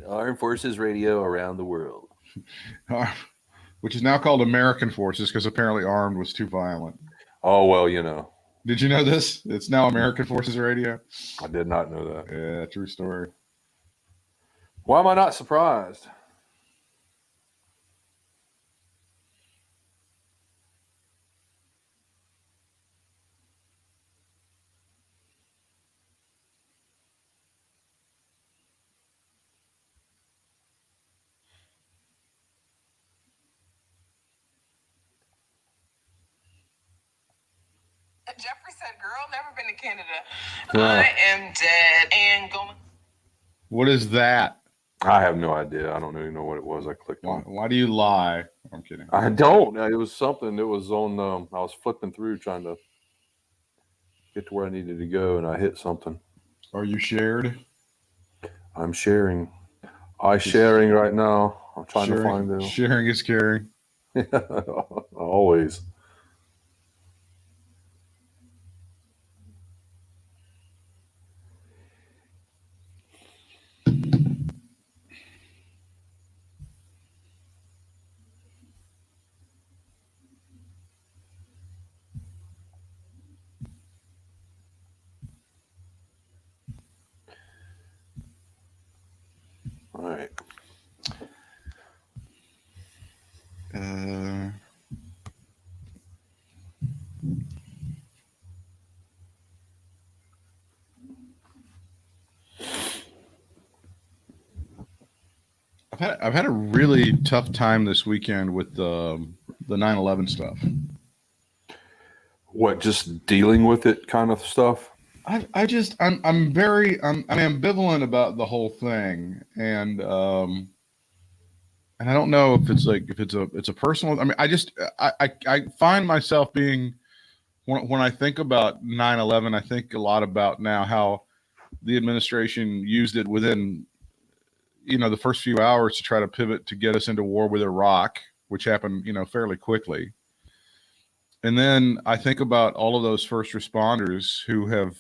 Armed Forces Radio around the world. Which is now called American Forces because apparently armed was too violent. Oh, well, you know. Did you know this? It's now American Forces Radio. I did not know that. Yeah, true story. Why am I not surprised? Jeffrey said, girl, never been to Canada. I am dead and going. What is that? I have no idea. I don't even know what it was. I clicked on. Why do you lie? I'm kidding. I don't. It was something that was on. I was flipping through trying to get to where I needed to go, and I hit something. Are you shared? I'm sharing. Sharing right now. I'm trying to find them. Sharing is caring. Always. All right. I've had a really tough time this weekend with the 9/11 stuff. What, just dealing with it kind of stuff? I'm ambivalent about the whole thing, and I don't know if it's a personal. I mean, I find myself being when I think about 9/11, I think a lot about now how the administration used it within the first few hours to try to pivot to get us into war with Iraq, which happened fairly quickly. And then I think about all of those first responders who have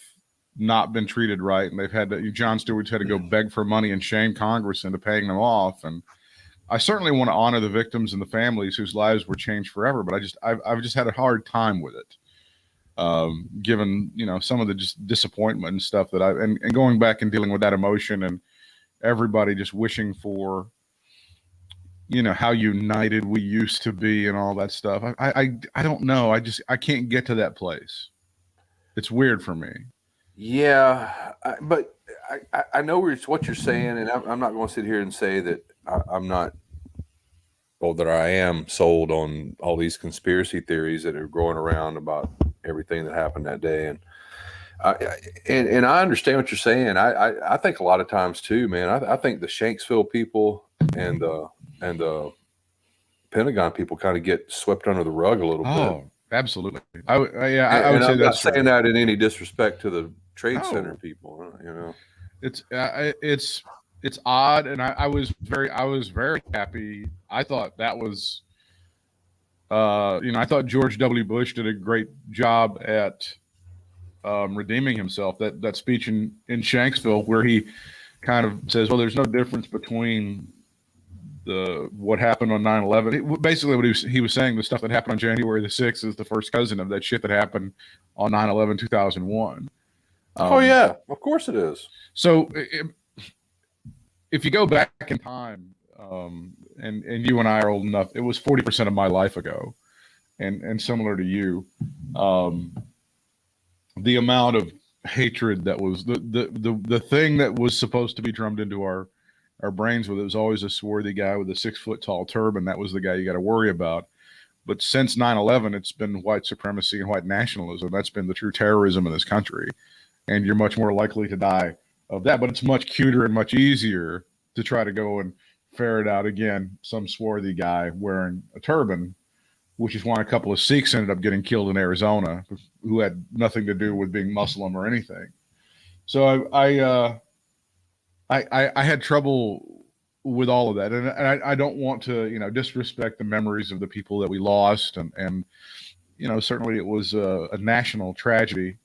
not been treated right, and they've had to. Jon Stewart's had to go beg for money and shame Congress into paying them off. And I certainly want to honor the victims and the families whose lives were changed forever. But I've just had a hard time with it, given some of the just disappointment and stuff that and going back and dealing with that emotion and everybody just wishing for how united we used to be and all that stuff. I don't know. I can't get to that place. It's weird for me. Yeah, but I know what you're saying, and I'm not going to sit here and say that I'm not, or that I am sold on all these conspiracy theories that are going around about everything that happened that day. And I understand what you're saying. I think a lot of times too, man. I think the Shanksville people and the Pentagon people kind of get swept under the rug a little bit. Oh, absolutely. I would say I'm that's not saying that in any disrespect to the Trade Center people. It's odd, and I was very happy. I thought that was, I thought George W. Bush did a great job at redeeming himself. That speech in Shanksville where he kind of says, well, there's no difference between what happened on 9/11. Basically what he was saying, the stuff that happened on January the 6th is the first cousin of that shit that happened on 9/11 2001. Oh yeah, of course it is. So if you go back in time, and you and I are old enough, it was 40% of my life ago, and similar to you, the amount of hatred that was the thing that was supposed to be drummed into our brains with, it was always a swarthy guy with a 6-foot tall turban. That was the guy you got to worry about. But since 9/11, it's been white supremacy and white nationalism. That's been the true terrorism in this country. And you're much more likely to die of that. But it's much cuter and much easier to try to go and ferret out again some swarthy guy wearing a turban, which is why a couple of Sikhs ended up getting killed in Arizona, who had nothing to do with being Muslim or anything. So I had trouble with all of that, and I don't want to disrespect the memories of the people that we lost, and certainly it was a national tragedy.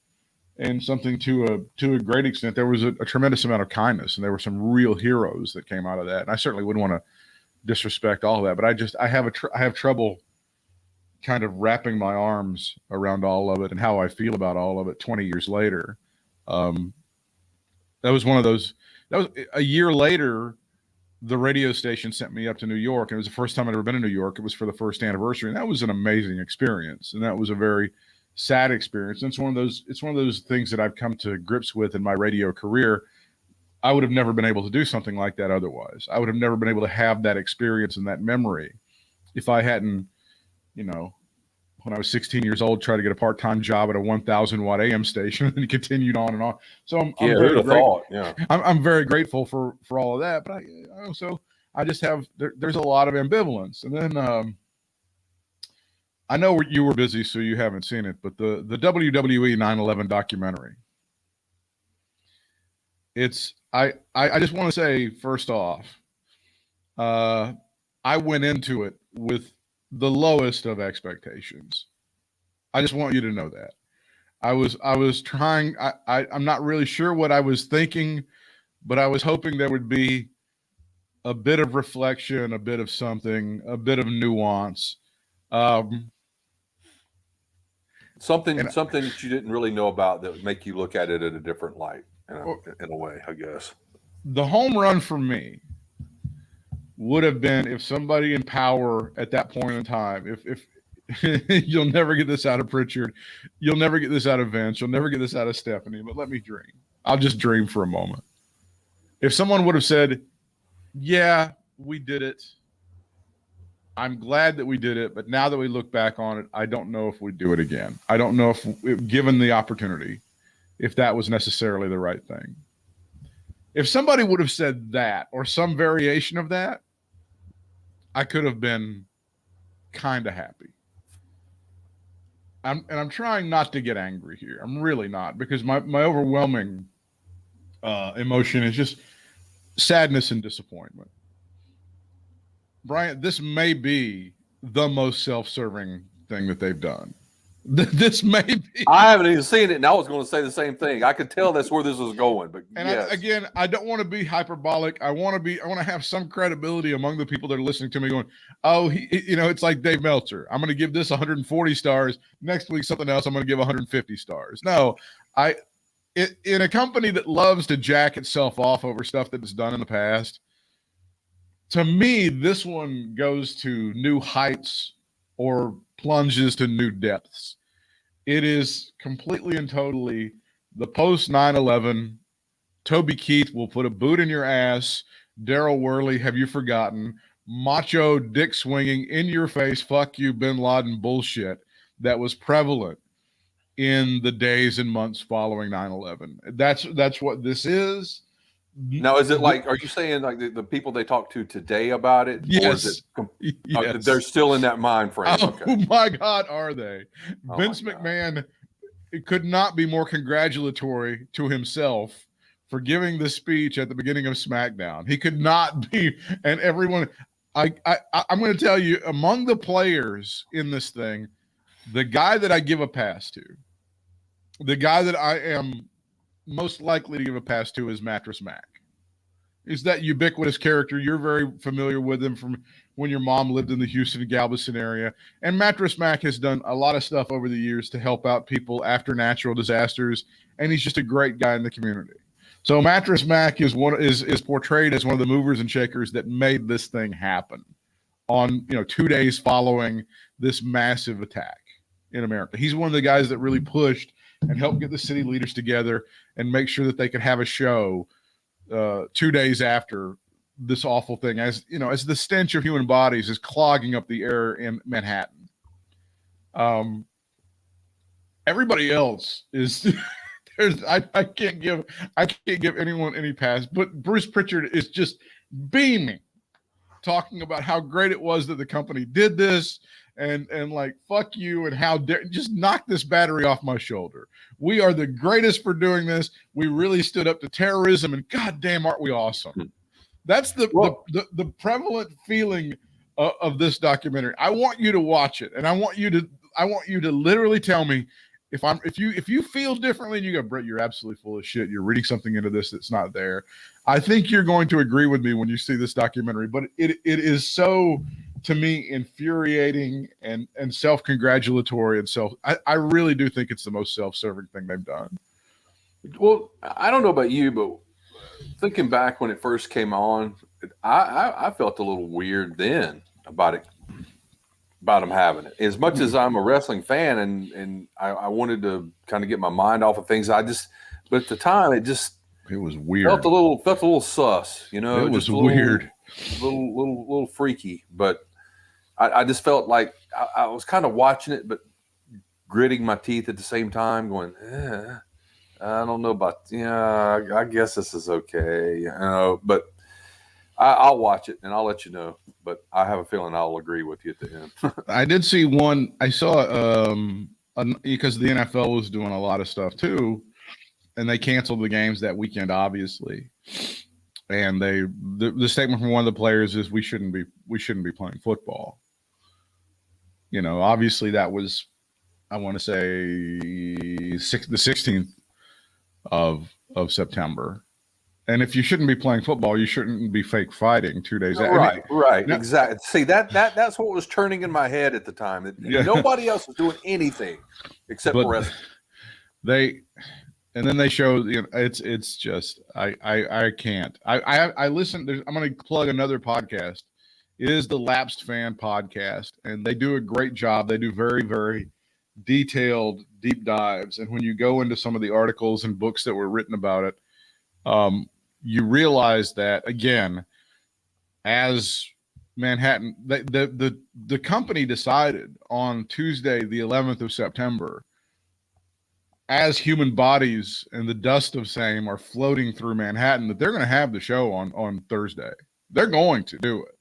and something to a great extent. There was a tremendous amount of kindness, and there were some real heroes that came out of that. And I certainly wouldn't want to disrespect all of that, but I have trouble kind of wrapping my arms around all of it and how I feel about all of it 20 years later. That was one of those. That was a year later. The radio station sent me up to New York, and it was the first time I'd ever been in New York. It was for the first anniversary, and that was an amazing experience, and that was a very sad experience. And it's one of those things that I've come to grips with in my radio career. I would have never been able to do something like that otherwise. I would have never been able to have that experience and that memory if I hadn't, when I was 16 years old, tried to get a part-time job at a 1,000 watt AM station, and continued on and on. So I'm very grateful. Yeah, I'm very grateful for all of that. But I just have there's a lot of ambivalence. And then I know you were busy, so you haven't seen it, but the WWE 9/11 documentary. I just want to say, first off, I went into it with the lowest of expectations. I just want you to know that. I was trying, I'm not really sure what I was thinking, but I was hoping there would be a bit of reflection, a bit of something, a bit of nuance. Something that you didn't really know about that would make you look at it in a different light, in a way, I guess. The home run for me would have been if somebody in power at that point in time, if you'll never get this out of Pritchard, you'll never get this out of Vince, you'll never get this out of Stephanie, but let me dream. I'll just dream for a moment. If someone would have said, yeah, we did it. I'm glad that we did it, but now that we look back on it, I don't know if we'd do it again. I don't know if given the opportunity, if that was necessarily the right thing. If somebody would have said that or some variation of that, I could have been kind of happy. I'm trying not to get angry here. I'm really not, because my overwhelming emotion is just sadness and disappointment. Brian, this may be the most self-serving thing that they've done. This may be. I haven't even seen it, and I was going to say the same thing. I could tell that's where this was going, but yes. I don't want to be hyperbolic. I want to have some credibility among the people that are listening to me, going, "Oh, it's like Dave Meltzer. I'm going to give this 140 stars. Next week, something else. I'm going to give 150 stars." No, in a company that loves to jack itself off over stuff that it's done in the past. To me, this one goes to new heights or plunges to new depths. It is completely and totally the post 9/11. Toby Keith will put a boot in your ass. Daryl Worley, have you forgotten? Macho, dick swinging, in your face, fuck you, Bin Laden bullshit that was prevalent in the days and months following 9/11. That's what this is. Now, is it like, are you saying like the people they talk to today about it? Yes. Or is it, they're still in that mind frame? Oh, okay. My God, are they? Vince McMahon could not be more congratulatory to himself for giving the speech at the beginning of SmackDown. He could not be, and everyone, I'm going to tell you, among the players in this thing, the guy that I give a pass to, the guy that I am most likely to give a pass to is Mattress Mac. Is that ubiquitous character? You're very familiar with him from when your mom lived in the Houston and Galveston area. And Mattress Mac has done a lot of stuff over the years to help out people after natural disasters, and he's just a great guy in the community. So Mattress Mac is portrayed as one of the movers and shakers that made this thing happen on 2 days following this massive attack in America. He's one of the guys that really pushed and help get the city leaders together and make sure that they could have a show 2 days after this awful thing, as the stench of human bodies is clogging up the air in Manhattan. Everybody else is I can't give anyone any pass, but Bruce Pritchard is just beaming, talking about how great it was that the company did this. And like, fuck you, and how dare, just knock this battery off my shoulder. We are the greatest for doing this. We really stood up to terrorism, and goddamn, aren't we awesome? That's the prevalent feeling of this documentary. I want you to watch it, and I want you to literally tell me if you feel differently and you go, Britt, you're absolutely full of shit. You're reading something into this that's not there. I think you're going to agree with me when you see this documentary, but it is so, to me, infuriating and self-congratulatory and I really do think it's the most self-serving thing they've done. Well, I don't know about you, but thinking back when it first came on, I felt a little weird then about it, about them having it. As much as I'm a wrestling fan and I wanted to kind of get my mind off of things, but at the time it was weird. Felt a little sus, you know. It was weird, little freaky. But I just felt like I was kind of watching it, but gritting my teeth at the same time, going, I don't know about, I guess this is okay, you know. But I'll watch it and I'll let you know. But I have a feeling I'll agree with you at the end. I did see one. I saw because the NFL was doing a lot of stuff too, and they canceled the games that weekend, obviously. And the statement from one of the players is we shouldn't be playing football. You know, obviously that was, I want to say the 16th of September. And if you shouldn't be playing football, you shouldn't be fake fighting 2 days after. Right, exactly. See, that's what was turning in my head at the time. That nobody else was doing anything except wrestling. And then they show, it's just I can't. I listen. I'm going to plug another podcast. It is the Lapsed Fan podcast, and they do a great job. They do very, very detailed deep dives, and when you go into some of the articles and books that were written about it, you realize that, again, as Manhattan, the company decided on Tuesday, the 11th of September, as human bodies and the dust of same are floating through Manhattan, that they're going to have the show on Thursday. They're going to do it.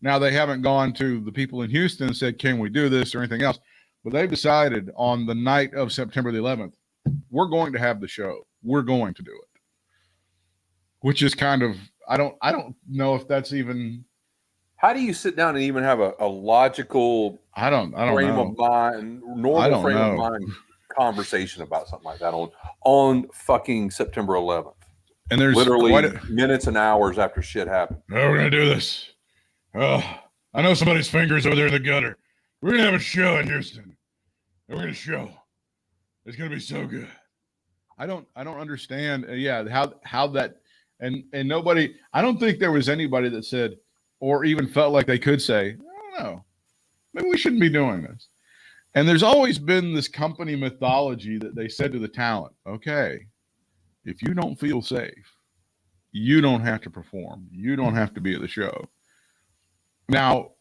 Now, they haven't gone to the people in Houston and said, can we do this or anything else? But they've decided on the night of September the 11th, we're going to have the show. We're going to do it. Which is kind of, I don't know if that's even. How do you sit down and even have a logical I don't frame know. of mind, normal frame of mind conversation about something like that on fucking September 11th? And there's literally minutes and hours after shit happened. Oh, we're gonna do this. Oh, I know somebody's fingers over there in the gutter. We're gonna have a show in Houston. And we're gonna show. It's gonna be so good. I don't understand. How that. And nobody, I don't think there was anybody that said or even felt like they could say, I don't know, maybe we shouldn't be doing this. And there's always been this company mythology that they said to the talent, okay, if you don't feel safe, you don't have to perform. You don't have to be at the show. Now,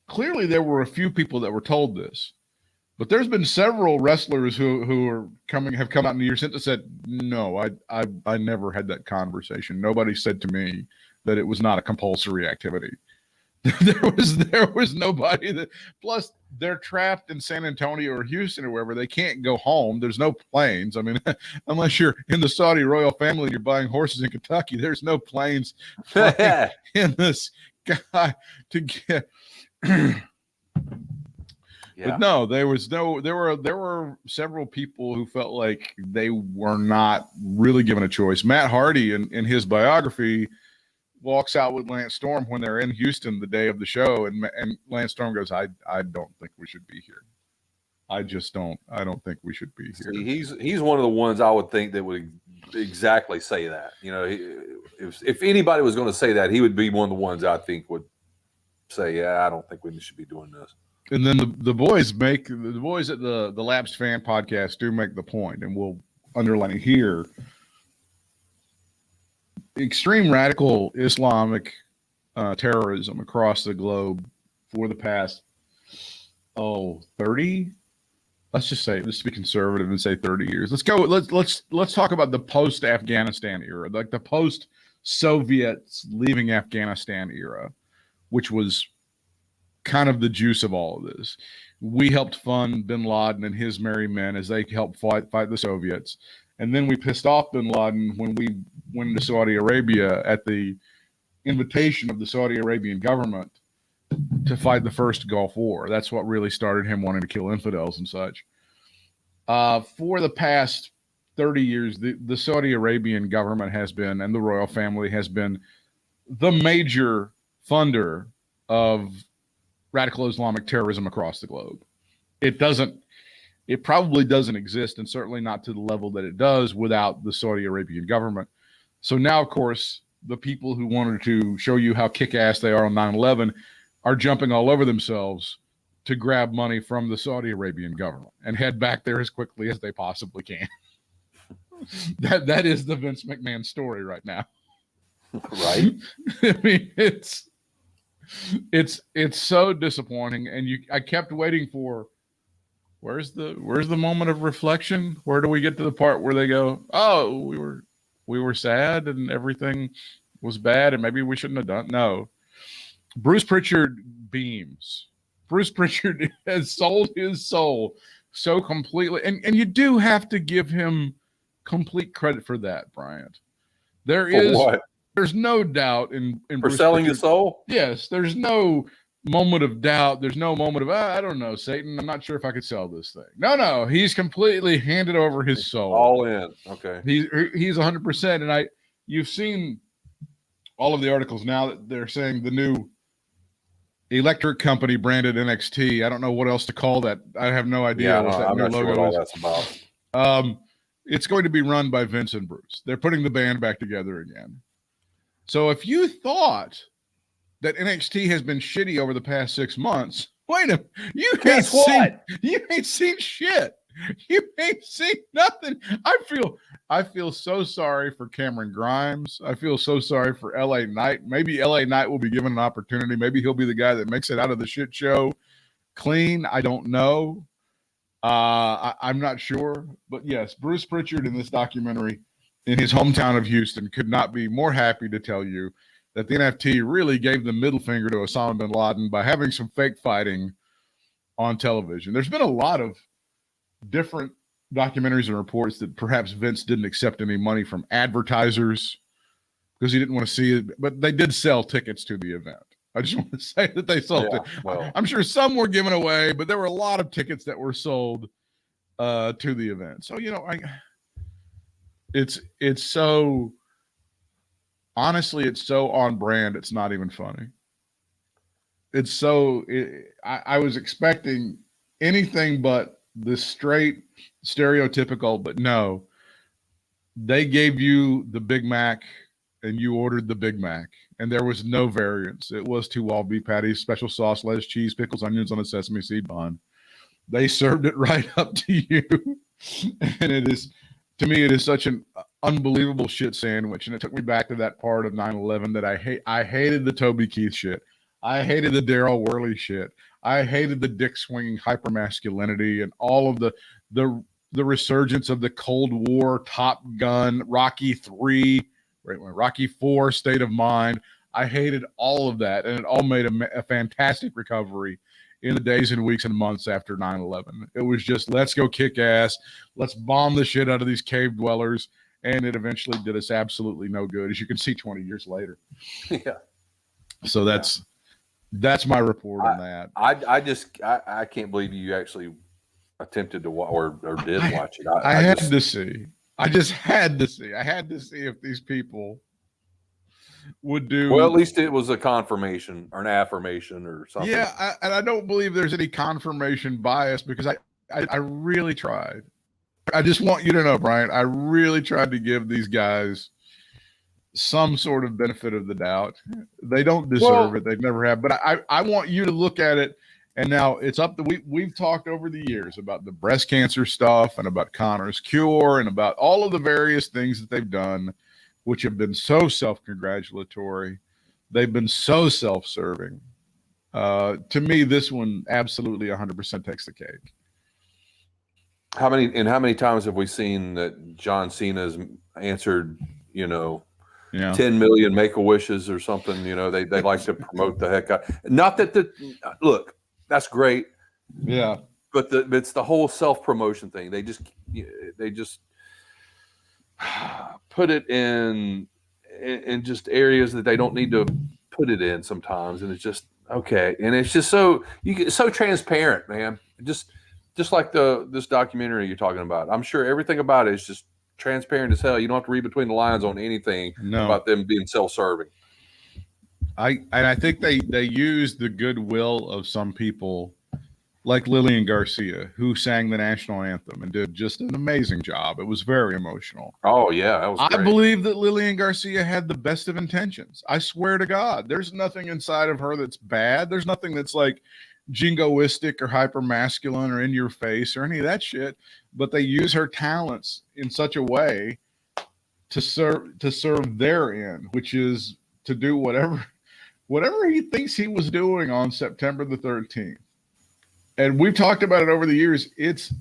clearly there were a few people that were told this. But there's been several wrestlers who have come out in the year since and said, no, I never had that conversation. Nobody said to me that it was not a compulsory activity. there was nobody that. Plus, they're trapped in San Antonio or Houston or wherever. They can't go home. There's no planes. I mean, unless you're in the Saudi royal family, you're buying horses in Kentucky. There's no planes in the sky to get. Yeah. But no, there were several people who felt like they were not really given a choice. Matt Hardy in his biography walks out with Lance Storm when they're in Houston the day of the show, and Lance Storm goes, I don't think we should be here. I don't think we should be here. See, he's one of the ones I would think that would exactly say that. You know, if anybody was going to say that, he would be one of the ones I think would say, yeah, I don't think we should be doing this. And then the boys at the Lapsed Fan podcast do make the point, and we'll underline it here. Extreme radical Islamic terrorism across the globe for the past 30. Let's just say, let's be conservative and say 30 years. Let's talk about the post-Afghanistan era, like the post-Soviets leaving Afghanistan era, which was kind of the juice of all of this. We helped fund bin Laden and his merry men as they helped fight the Soviets. And then we pissed off bin Laden when we went to Saudi Arabia at the invitation of the Saudi Arabian government to fight the first Gulf War. That's what really started him wanting to kill infidels and such. For the past 30 years, the Saudi Arabian government has been, and the royal family has been, the major funder of radical Islamic terrorism across the globe. It probably doesn't exist, and certainly not to the level that it does without the Saudi Arabian government. So now, of course, the people who wanted to show you how kick-ass they are on 9/11 are jumping all over themselves to grab money from the Saudi Arabian government and head back there as quickly as they possibly can. That is the Vince McMahon story right now. Right. I mean, it's so disappointing, and I kept waiting for where's the moment of reflection? Where do we get to the part where they go, "Oh, we were sad and everything was bad and maybe we shouldn't have done." No. Bruce Pritchard beams. Bruce Pritchard has sold his soul so completely, and you do have to give him complete credit for that, Bryant. There's no doubt in For Bruce selling Pritchard. his soul? Yes, there's no moment of doubt. There's no moment of, I don't know, Satan, I'm not sure if I could sell this thing. No, he's completely handed over his soul. All in. Okay. He's 100%. And you've seen all of the articles now that they're saying the new electric company branded NXT. I don't know what else to call that. I have no idea what that I'm new not sure logo what is. all that's about. It's going to be run by Vince and Bruce. They're putting the band back together again. So if you thought that NXT has been shitty over the past 6 months, wait a minute. You ain't seen shit. You ain't seen nothing. I feel so sorry for Cameron Grimes. I feel so sorry for LA Knight. Maybe LA Knight will be given an opportunity. Maybe he'll be the guy that makes it out of the shit show clean. I don't know. I'm not sure. But yes, Bruce Pritchard in this documentary in his hometown of Houston could not be more happy to tell you that the NFT really gave the middle finger to Osama bin Laden by having some fake fighting on television. There's been a lot of different documentaries and reports that perhaps Vince didn't accept any money from advertisers because he didn't want to see it, but they did sell tickets to the event. I just want to say that they sold it. Well, I'm sure some were given away, but there were a lot of tickets that were sold to the event. So, it's so, honestly, it's so on brand. It's not even funny. It's so, I was expecting anything but the straight stereotypical, but no, they gave you the Big Mac and you ordered the Big Mac and there was no variance. It was 2 all beef patties, special sauce, lettuce, cheese, pickles, onions on a sesame seed bun. They served it right up to you. And it is, to me, it is such an unbelievable shit sandwich. And it took me back to that part of 9/11 that I hate. I hated the Toby Keith shit. I hated the Daryl Worley shit. I hated the dick swinging hypermasculinity and all of the resurgence of the Cold War, Top Gun, Rocky 3, Rocky 4, State of Mind. I hated all of that, and it all made a fantastic recovery in the days and weeks and months after 9/11. It was just, let's go kick ass. Let's bomb the shit out of these cave dwellers, and it eventually did us absolutely no good, as you can see 20 years later. Yeah. So that's my report on that. I can't believe you actually attempted to or did watch it. I had to see. I just had to see. I had to see if these people would do well. At least it was a confirmation or an affirmation or something. Yeah, and I don't believe there's any confirmation bias because I really tried. I just want you to know, Brian, I really tried to give these guys some sort of benefit of the doubt. They don't deserve it. They've never have. But I want you to look at it. And now it's up to, we've talked over the years about the breast cancer stuff and about Connor's cure and about all of the various things that they've done, which have been so self-congratulatory. They've been so self-serving. To me, this one absolutely 100% takes the cake. How many times have we seen that John Cena's answered, 10 million Make-A-Wishes or something? They like to promote the heck out. Not that look, that's great. Yeah. But it's the whole self-promotion thing. They just put it in just areas that they don't need to put it in sometimes. And it's just okay. And it's just so transparent, man. Just just like this documentary you're talking about. I'm sure everything about it is just transparent as hell. You don't have to read between the lines on anything about them being self-serving. I think they use the goodwill of some people, like Lillian Garcia, who sang the national anthem and did just an amazing job. It was very emotional. Oh yeah, that was great. I believe that Lillian Garcia had the best of intentions. I swear to God, there's nothing inside of her that's bad. There's nothing that's like jingoistic or hyper masculine or in your face or any of that shit. But they use her talents in such a way to serve their end, which is to do whatever he thinks he was doing on September the 13th. And we've talked about it over the years. It's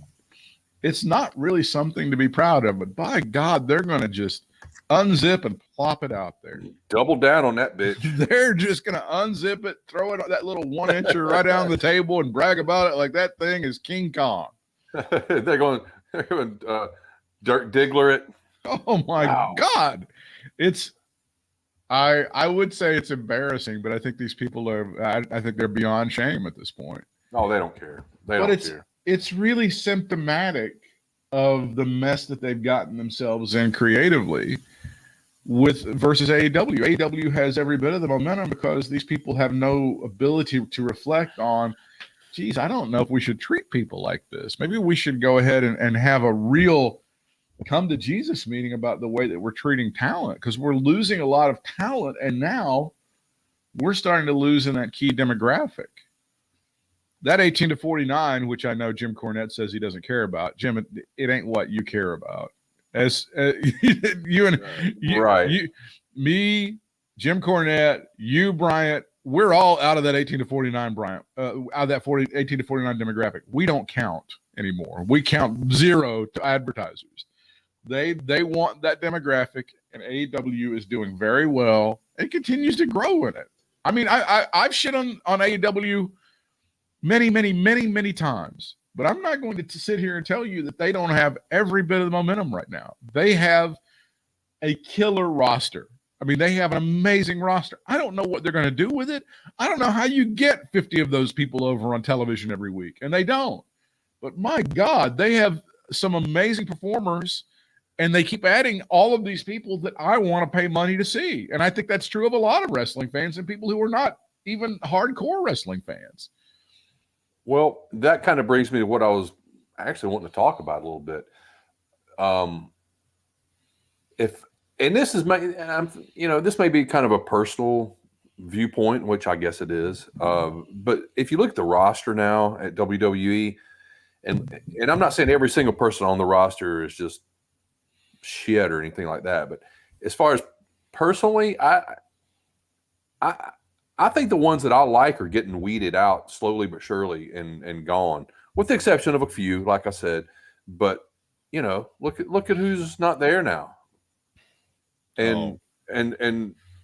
not really something to be proud of, but by God, they're going to just unzip and plop it out there. Double down on that bitch. They're just going to unzip it, throw it on that little 1-incher right down the table and brag about it like that thing is King Kong. they're going Dirk Diggler it. Oh my God. I would say it's embarrassing, but I think these people I think they're beyond shame at this point. Oh, they don't care. They don't care. It's really symptomatic of the mess that they've gotten themselves in creatively versus AEW. AEW has every bit of the momentum because these people have no ability to reflect on, geez, I don't know if we should treat people like this. Maybe we should go ahead and have a real come to Jesus meeting about the way that we're treating talent, because we're losing a lot of talent, and now we're starting to lose in that key demographic. That 18 to 49, which I know Jim Cornette says he doesn't care about. Jim, it ain't what you care about. As you and me, Jim Cornette, you, Bryant, we're all out of that 18 to 49, Bryant, out of that 18 to 49 demographic. We don't count anymore. We count zero to advertisers. They want that demographic, and AEW is doing very well and continues to grow in it. I mean, I've shit on AEW many times, but I'm not going to sit here and tell you that they don't have every bit of the momentum right now. They have a killer roster. I mean, they have an amazing roster. I don't know what they're going to do with it. I don't know how you get 50 of those people over on television every week, and they don't. But my God, they have some amazing performers, and they keep adding all of these people that I want to pay money to see. And I think that's true of a lot of wrestling fans and people who are not even hardcore wrestling fans. Well, that kind of brings me to what I was actually wanting to talk about a little bit. This may be kind of a personal viewpoint, which I guess it is. But if you look at the roster now at WWE, and I'm not saying every single person on the roster is just shit or anything like that, but as far as personally, I think the ones that I like are getting weeded out slowly but surely and gone, with the exception of a few, like I said. But look at who's not there now, and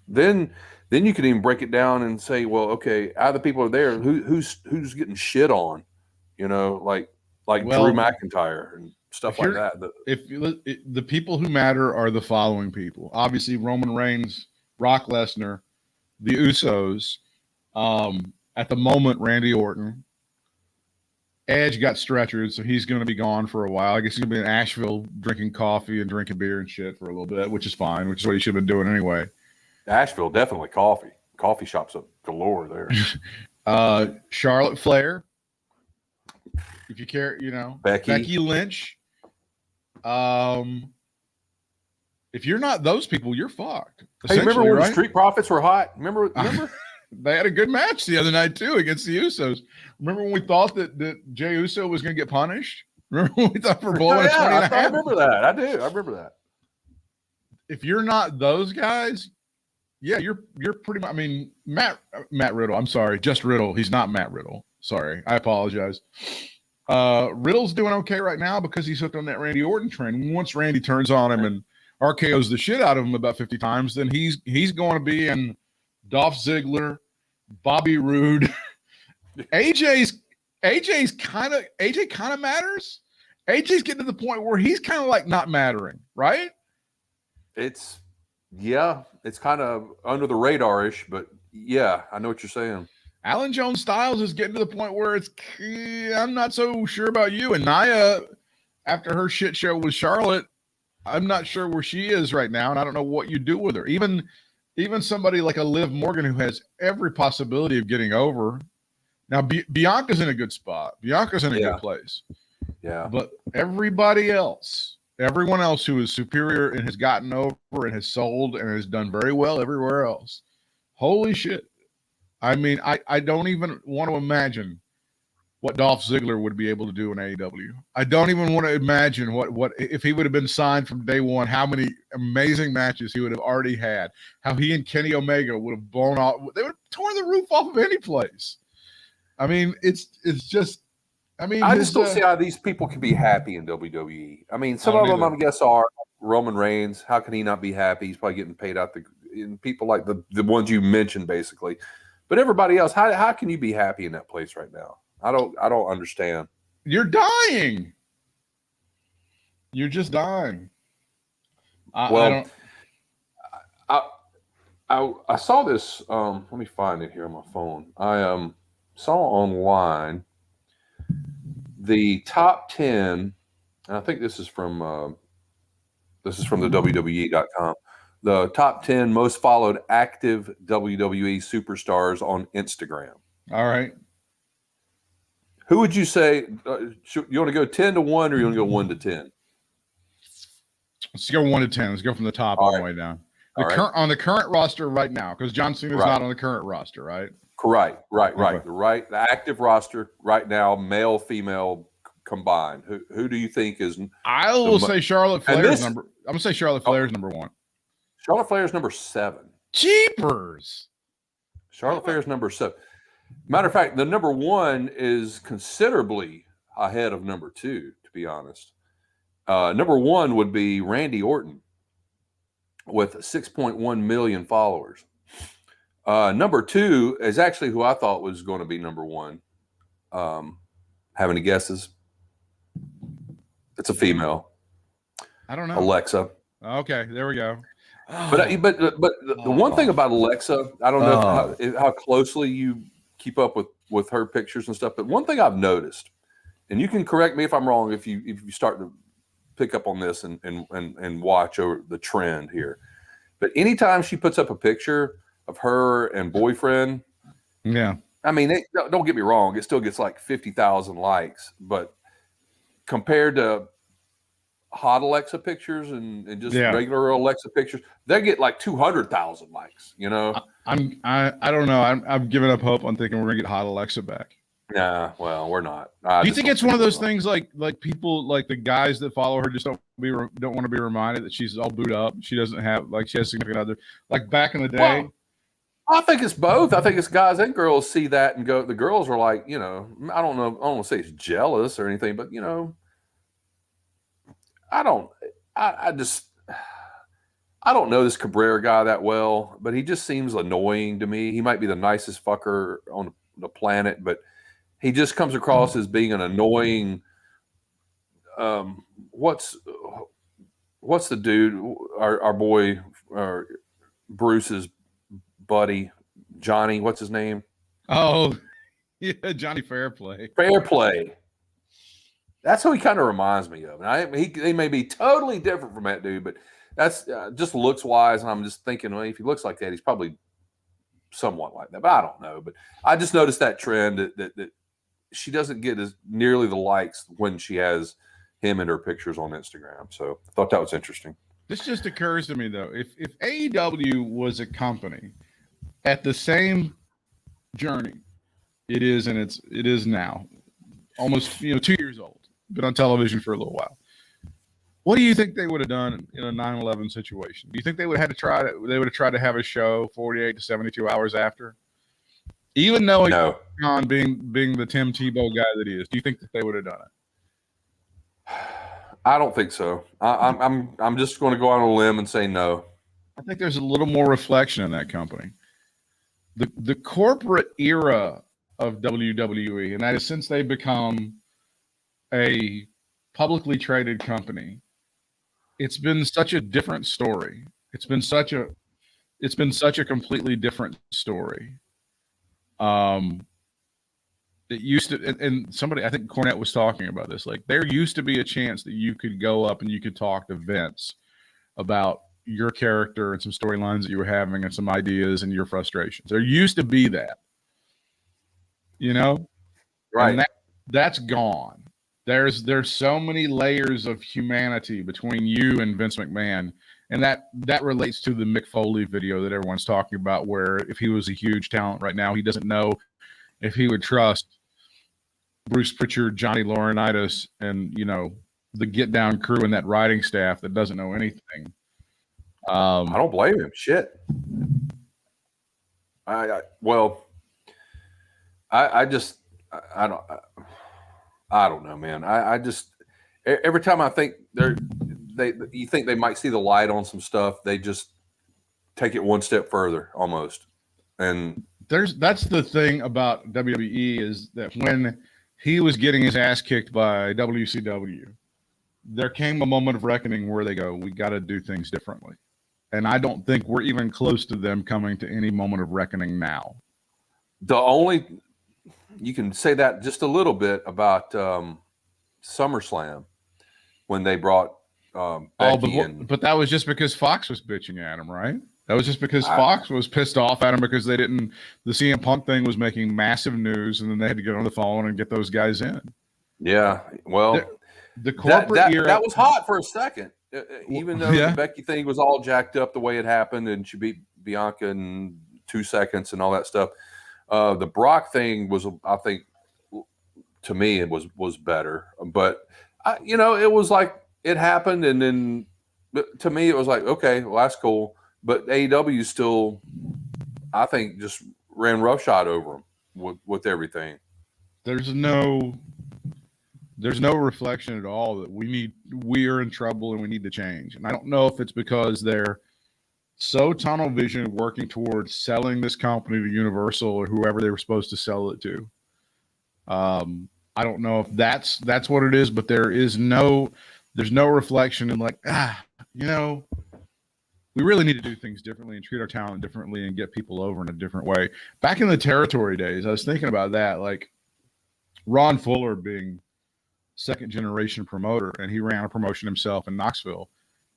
then you can even break it down and say, well, okay, out of the people who are there, who's getting shit on, like Drew McIntyre and stuff like that. The people who matter are the following people: obviously Roman Reigns, Brock Lesnar, the Usos, at the moment, Randy Orton. Edge got stretchered, so he's going to be gone for a while. I guess he's going to be in Asheville drinking coffee and drinking beer and shit for a little bit, which is fine, which is what he should have been doing anyway. Asheville, definitely coffee. Coffee shops up galore there. Charlotte Flair, if you care, Becky Lynch. If you're not those people, you're fucked. Hey, remember when the Street Profits were hot? Remember? They had a good match the other night too against the Usos. Remember when we thought that Jey Uso was going to get punished? Remember when we thought for blowing a 20 and a half? I remember that. I do. I remember that. If you're not those guys, yeah, you're pretty much. I mean, Matt Riddle. I'm sorry, just Riddle. He's not Matt Riddle. Sorry, I apologize. Riddle's doing okay right now because he's hooked on that Randy Orton train. Once Randy turns on him and RKO's the shit out of him about 50 times, then he's going to be in Dolph Ziggler, Bobby Roode. AJ kind of matters. AJ's getting to the point where he's kind of like not mattering, right? It's kind of under the radar-ish, but yeah, I know what you're saying. Alan Jones Styles is getting to the point where I'm not so sure about you. And Nia, after her shit show with Charlotte, I'm not sure where she is right now, and I don't know what you do with her. Even somebody like a Liv Morgan who has every possibility of getting over. Now, Bianca's in a good spot. Bianca's in a good place. Yeah. But everybody else, everyone else who is superior and has gotten over and has sold and has done very well everywhere else, holy shit. I mean, I don't even want to imagine what Dolph Ziggler would be able to do in AEW. I don't even want to imagine what if he would have been signed from day one, how many amazing matches he would have already had, how he and Kenny Omega would have blown off. They would have torn the roof off of any place. I mean, it's just, I mean, I just don't see how these people can be happy in WWE. I mean, some of them, I guess, are Roman Reigns. How can he not be happy? He's probably getting paid out people like the ones you mentioned, basically. But everybody else, how can you be happy in that place right now? I don't understand. You're dying. You're just dying. I saw this. Let me find it here on my phone. I saw online the top 10, and I think this is from the WWE.com. The top 10 most followed active WWE superstars on Instagram. All right. Who would you say? You want to go 10 to 1 or you want to go 1 to 10? Let's go 1 to 10. Let's go from the top all the way down. On the current roster right now, because John Cena's not on the current roster, right? Right. The active roster right now, male, female combined. Who do you think is? I will say Charlotte Flair's number. I'm gonna say Charlotte Flair's number 1. Charlotte Flair's number 7. Jeepers! Charlotte Flair's number 7. Matter of fact, the number 1 is considerably ahead of number 2. To be honest, number 1 would be Randy Orton with 6.1 million followers. Number 2 is actually who I thought was going to be number 1. Have any guesses? It's a female. I don't know. Alexa. Okay, there we go. But the one thing about Alexa, I don't know how closely you keep up with her pictures and stuff, but one thing I've noticed, and you can correct me if I'm wrong if you start to pick up on this and watch over the trend here, but anytime she puts up a picture of her and boyfriend, yeah, I mean, don't get me wrong, it still gets like 50,000 likes, but compared to hot Alexa pictures and just regular Alexa pictures, they get like 200,000 likes. You know, I don't know. I've given up hope on thinking we're gonna get hot Alexa back. Nah, well, we're not. Do you think it's one of those things like people, like the guys that follow her just don't want to be reminded that she's all booed up? She doesn't have, like, she has a significant other, like back in the day. Well, I think it's both. I think it's guys and girls see that and go. The girls are like, you know, I don't know. I don't want to say it's jealous or anything, but you know, I don't know this Cabrera guy that well, but he just seems annoying to me. He might be the nicest fucker on the planet, but he just comes across as being an annoying. What's the dude? Our boy, Bruce's buddy, Johnny. What's his name? Oh, yeah, Johnny Fairplay. Fairplay. That's who he kind of reminds me of. And he may be totally different from that dude, but that's just looks wise. And I'm just thinking, well, if he looks like that, he's probably somewhat like that. But I don't know. But I just noticed that trend that she doesn't get as nearly the likes when she has him in her pictures on Instagram. So I thought that was interesting. This just occurs to me though. If AEW was a company at the same journey it is now, almost 2 years old, been on television for a little while. What do you think they would have done in a 9/11 situation? Do you think they would have tried to have a show 48 to 72 hours after? Even knowing on being the Tim Tebow guy that he is, do you think that they would have done it? I don't think so. I'm just going to go on a limb and say no. I think there's a little more reflection in that company. The corporate era of WWE, and that is since they become a publicly traded company, it's been such a different story. It's been such a completely different story. It used to, and somebody, I think Cornette was talking about this. Like, there used to be a chance that you could go up and you could talk to Vince about your character and some storylines that you were having and some ideas and your frustrations. There used to be that, you know, Right. And that's gone. There's so many layers of humanity between you and Vince McMahon. And that relates to the Mick Foley video that everyone's talking about, where if he was a huge talent right now, he doesn't know if he would trust Bruce Pritchard, Johnny Laurinaitis, and, you know, the Get Down crew and that writing staff that doesn't know anything. I don't blame him. Shit. I don't know, man. I just, every time I think you think they might see the light on some stuff, they just take it one step further almost. And that's the thing about WWE, is that when he was getting his ass kicked by WCW, there came a moment of reckoning where they go, we got to do things differently. And I don't think we're even close to them coming to any moment of reckoning now. You can say that just a little bit about SummerSlam when they brought Becky but that was just because Fox was bitching at him, right? That was just because Fox was pissed off at him because the CM Punk thing was making massive news, and then they had to get on the phone and get those guys in. Yeah, well, the corporate era, that was hot for a second, even though the Becky thing was all jacked up the way it happened, and she beat Bianca in 2 seconds and all that stuff. The Brock thing was, I think, to me, it was better, but it was like it happened, and then to me it was like, okay, well, that's cool. But AEW still, I think, just ran roughshod over them with everything. There's no reflection at all that we are in trouble and we need to change. And I don't know if it's because they're so tunnel vision working towards selling this company to Universal or whoever they were supposed to sell it to. I don't know if that's what it is, but there's no reflection in like, we really need to do things differently and treat our talent differently and get people over in a different way. Back in the territory days, I was thinking about that, like Ron Fuller being second generation promoter, and he ran a promotion himself in Knoxville.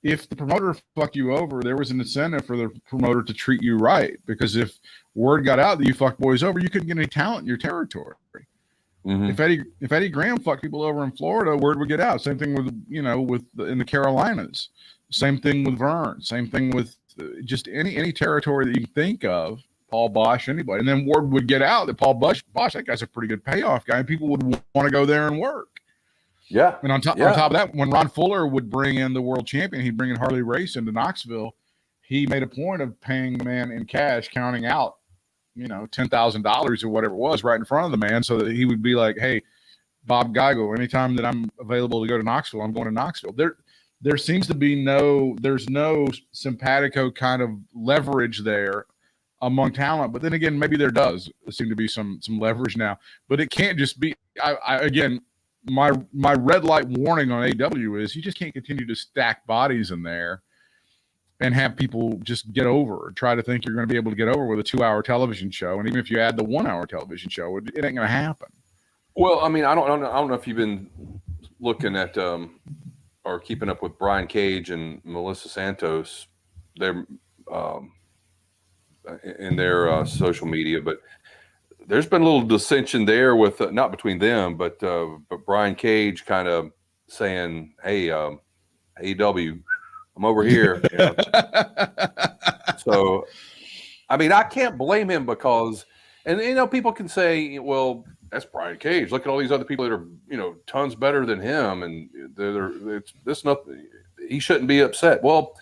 If the promoter fucked you over, there was an incentive for the promoter to treat you right, because if word got out that you fucked boys over, you couldn't get any talent in your territory. Mm-hmm. If Eddie Graham fucked people over in Florida, word would get out. Same thing with in the Carolinas. Same thing with Vern. Same thing with just any territory that you can think of. Paul Bosch, anybody, and then word would get out that Paul Bosch, that guy's a pretty good payoff guy, and people would want to go there and work. Yeah. And on top of that, when Ron Fuller would bring in the world champion, he'd bring in Harley Race into Knoxville. He made a point of paying the man in cash, counting out, $10,000 or whatever it was right in front of the man, so that he would be like, hey, Bob Geigo, anytime that I'm available to go to Knoxville, I'm going to Knoxville. There seems to be there's no simpatico kind of leverage there among talent. But then again, maybe there does seem to be some leverage now. But it can't just be, again, my red light warning on AW is you just can't continue to stack bodies in there and have people just get over, try to think you're going to be able to get over with a 2-hour television show. And even if you add the 1-hour television show, it ain't going to happen. Well, I mean, I don't know if you've been looking at or keeping up with Brian Cage and Melissa Santos. They're in their social media, but there's been a little dissension there with not between them, but Brian Cage kind of saying, "Hey, AEW, I'm over here." So, I mean, I can't blame him because, and people can say, "Well, that's Brian Cage. Look at all these other people that are, tons better than him, and he shouldn't be upset." Well,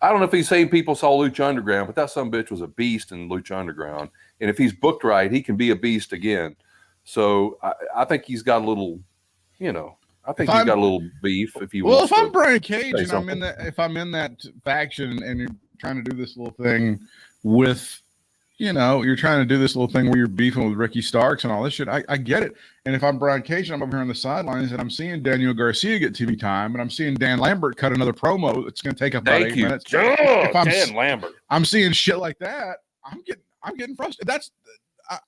I don't know if he's saying people saw Lucha Underground, but that son-of-a-bitch was a beast in Lucha Underground. And if he's booked right, he can be a beast again. So I think he's got a little, I think he's got a little beef if he wants. Well, if I'm Brian Cage and I'm in that faction and you're trying to do this little thing with, you're trying to do this little thing where you're beefing with Ricky Starks and all this shit, I get it. And if I'm Brian Cage and I'm over here on the sidelines and I'm seeing Daniel Garcia get TV time and I'm seeing Dan Lambert cut another promo that's going to take up about 8 minutes. Dan Lambert. I'm seeing shit like that, I'm getting frustrated.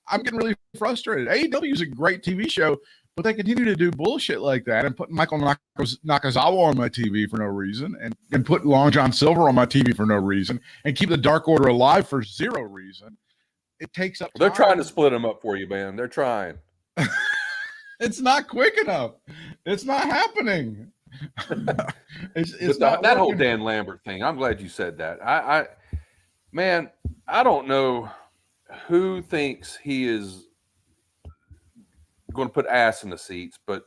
I'm getting really frustrated. AEW is a great TV show, but they continue to do bullshit like that and put Michael Nakazawa on my TV for no reason, and put Long John Silver on my TV for no reason, and keep the Dark Order alive for zero reason. It takes up time. They're trying to split them up for you, man. They're trying. It's not quick enough. It's not happening. It's not that whole Dan Lambert thing. I'm glad you said that. Man, I don't know who thinks he is going to put ass in the seats, but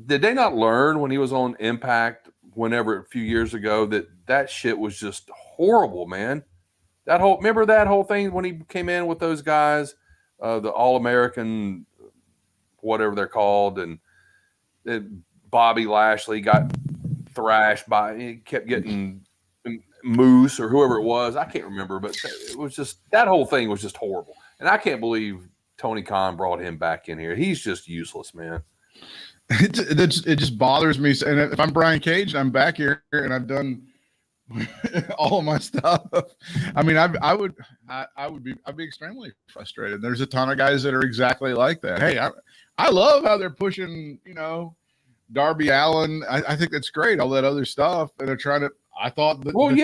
did they not learn when he was on Impact a few years ago that shit was just horrible, man? Remember that whole thing when he came in with those guys, the All-American, whatever they're called, and Bobby Lashley got thrashed he kept getting Moose or whoever it was. I can't remember, but it was just, that whole thing was just horrible. And I can't believe Tony Khan brought him back in here. He's just useless, man. It just bothers me. And if I'm Brian Cage and I'm back here and I've done all of my stuff, I mean, I'd be extremely frustrated. There's a ton of guys that are exactly like that. Hey, I love how they're pushing, Darby Allin. I think that's great. All that other stuff, and they're trying to. I thought that. Well,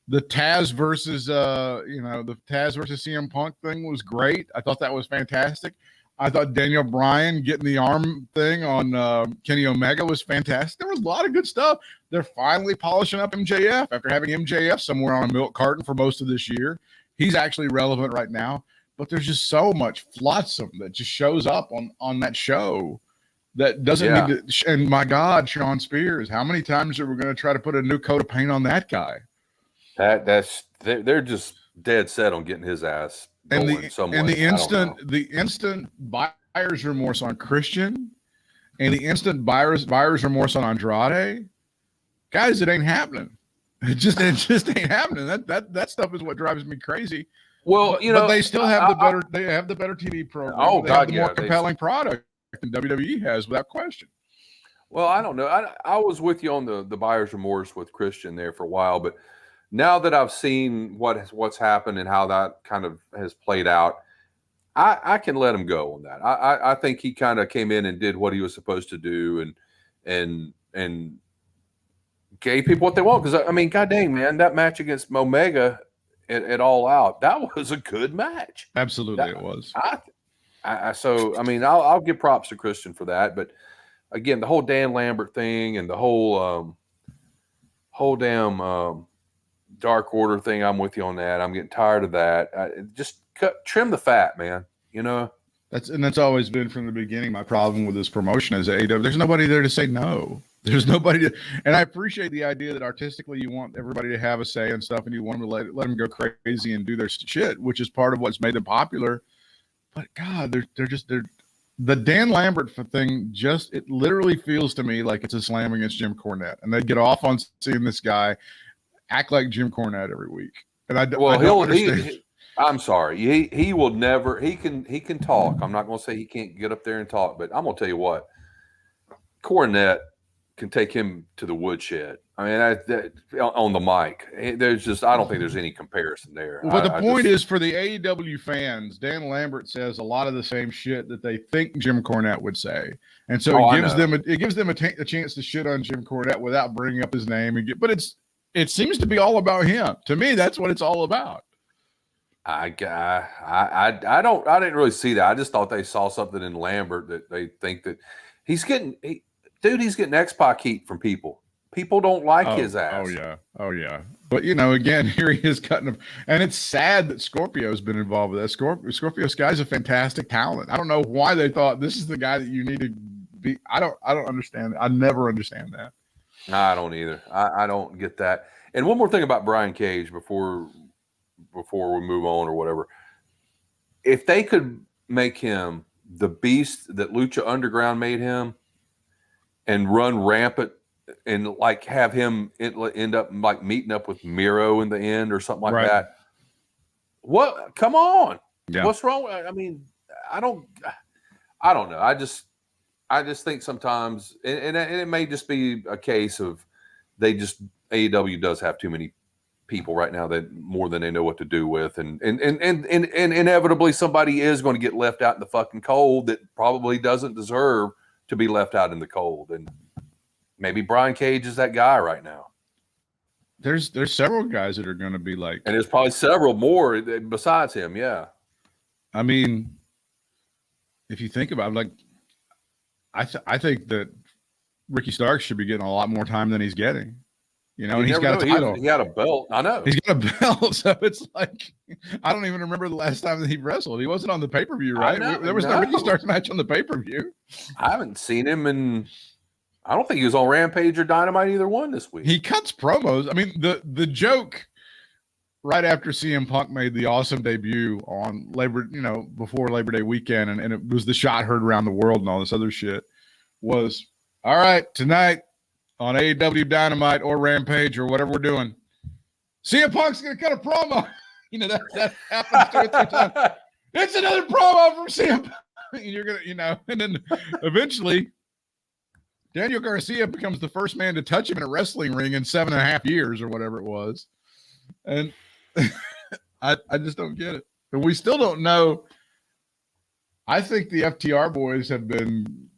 the Taz versus the Taz versus CM Punk thing was great. I thought that was fantastic. I thought Daniel Bryan getting the arm thing on Kenny Omega was fantastic. There was a lot of good stuff. They're finally polishing up MJF after having MJF somewhere on a milk carton for most of this year. He's actually relevant right now, but there's just so much flotsam that just shows up on that show that doesn't need to. And my God, Sean Spears, how many times are we going to try to put a new coat of paint on that guy? They're just dead set on getting his ass. And the instant buyer's remorse on Christian, and the instant buyer's remorse on Andrade, guys, it ain't happening. It just ain't happening. That stuff is what drives me crazy. Well, but they still have they have the better TV program. Oh, they have the more compelling product than WWE has, without question. Well, I don't know. I was with you on the buyer's remorse with Christian there for a while, but now that I've seen what's happened and how that kind of has played out, I can let him go on that. I think he kind of came in and did what he was supposed to do and gave people what they want. Because I mean, god dang, man, that match against Omega at All Out, that was a good match. Absolutely, it was. So I mean, I'll give props to Christian for that. But again, the whole Dan Lambert thing and the whole damn Dark Order thing, I'm with you on that. I'm getting tired of that. Just trim the fat, man. That's always been from the beginning. My problem with this promotion is AEW. There's nobody there to say no. There's nobody and I appreciate the idea that artistically you want everybody to have a say and stuff, and you want them to let them go crazy and do their shit, which is part of what's made them popular. But God, they're the Dan Lambert thing. It literally feels to me like it's a slam against Jim Cornette, and they get off on seeing this guy act like Jim Cornette every week. And I'm sorry. He will never. He can talk. I'm not going to say he can't get up there and talk, but I'm going to tell you what. Cornette can take him to the woodshed. I mean, on the mic, there's just, I don't think there's any comparison there. But the point is, for the AEW fans, Dan Lambert says a lot of the same shit that they think Jim Cornette would say, and so it gives them a chance to shit on Jim Cornette without bringing up his name. But it seems to be all about him. To me, that's what it's all about. I didn't really see that. I just thought they saw something in Lambert that they think that he's getting X-Pac heat from people. People don't like his ass. Oh yeah. But again, here he is cutting him, and it's sad that Scorpio's been involved with that. Scorpio Sky's a fantastic talent. I don't know why they thought this is the guy that you need to be. I don't understand. I never understand that. No, I don't either. I don't get that. And one more thing about Brian Cage before we move on or whatever. If they could make him the beast that Lucha Underground made him and run rampant and like have him end up like meeting up with Miro in the end or something like that. What? Come on. Yeah. What's wrong? I mean, I don't know. I just think sometimes, and it may just be a case of AEW does have too many people right now that more than they know what to do with, and inevitably somebody is going to get left out in the fucking cold that probably doesn't deserve to be left out in the cold, and maybe Brian Cage is that guy right now. There's several guys that are going to be like, and there's probably several more besides him. Yeah, I mean, if you think about it, like, I think that Ricky Starks should be getting a lot more time than he's getting. You know, and he's got a title. He had a belt. I know. He's got a belt. So it's like, I don't even remember the last time that he wrestled. He wasn't on the pay-per-view, right? There was no Ricky Starks match on the pay-per-view. I haven't seen him in, I don't think he was on Rampage or Dynamite either one this week. He cuts promos. I mean, the joke right after CM Punk made the awesome debut on before Labor Day weekend, and it was the shot heard around the world and all this other shit, was, all right, tonight on AEW Dynamite or Rampage or whatever we're doing, CM Punk's going to cut a promo. That happens 2 or 3 times. It's another promo from CM Punk. You're going to, and then eventually Daniel Garcia becomes the first man to touch him in a wrestling ring in 7.5 years or whatever it was. And I just don't get it. And we still don't know. I think the FTR boys have been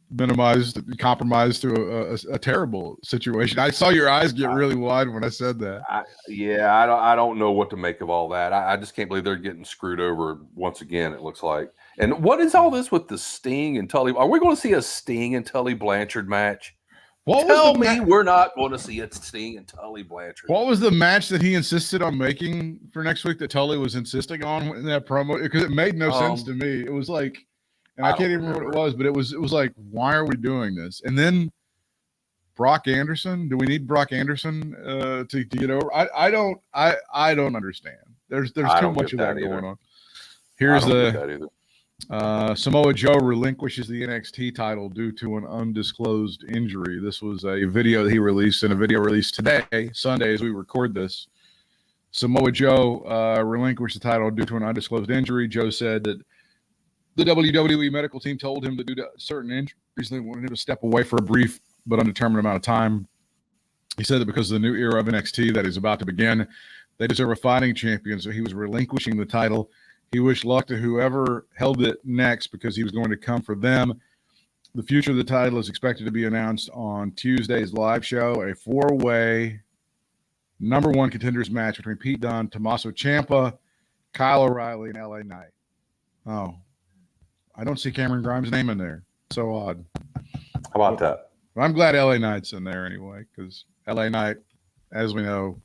compromised through a terrible situation. I saw your eyes get really wide when I said that. I don't know what to make of all that. I just can't believe they're getting screwed over once again, it looks like. And what is all this with the Sting and Tully? Are we going to see a Sting and Tully Blanchard match? Tell me we're not going to see a Sting and Tully Blanchard. What was the match that he insisted on making for next week that Tully was insisting on in that promo? Because it made no sense to me. It was like, and I can't even remember what it was, but it was like, why are we doing this? And then Brock Anderson. Do we need Brock Anderson to get over? I don't understand. There's too much of that going on. Here's the Samoa Joe relinquishes the NXT title due to an undisclosed injury. This was a video that he released, and a video released today, Sunday, as we record this. Samoa Joe relinquished the title due to an undisclosed injury. Joe said that the WWE medical team told him that due to certain injuries, they wanted him to step away for a brief but undetermined amount of time. He said that because of the new era of NXT that is about to begin, they deserve a fighting champion, so he was relinquishing the title. He wished luck to whoever held it next because he was going to come for them. The future of the title is expected to be announced on Tuesday's live show, a 4-way number 1 contenders match between Pete Dunne, Tommaso Ciampa, Kyle O'Reilly, and LA Knight. Oh, I don't see Cameron Grimes' name in there. So odd. How about that? I'm glad LA Knight's in there anyway, because LA Knight, as we know,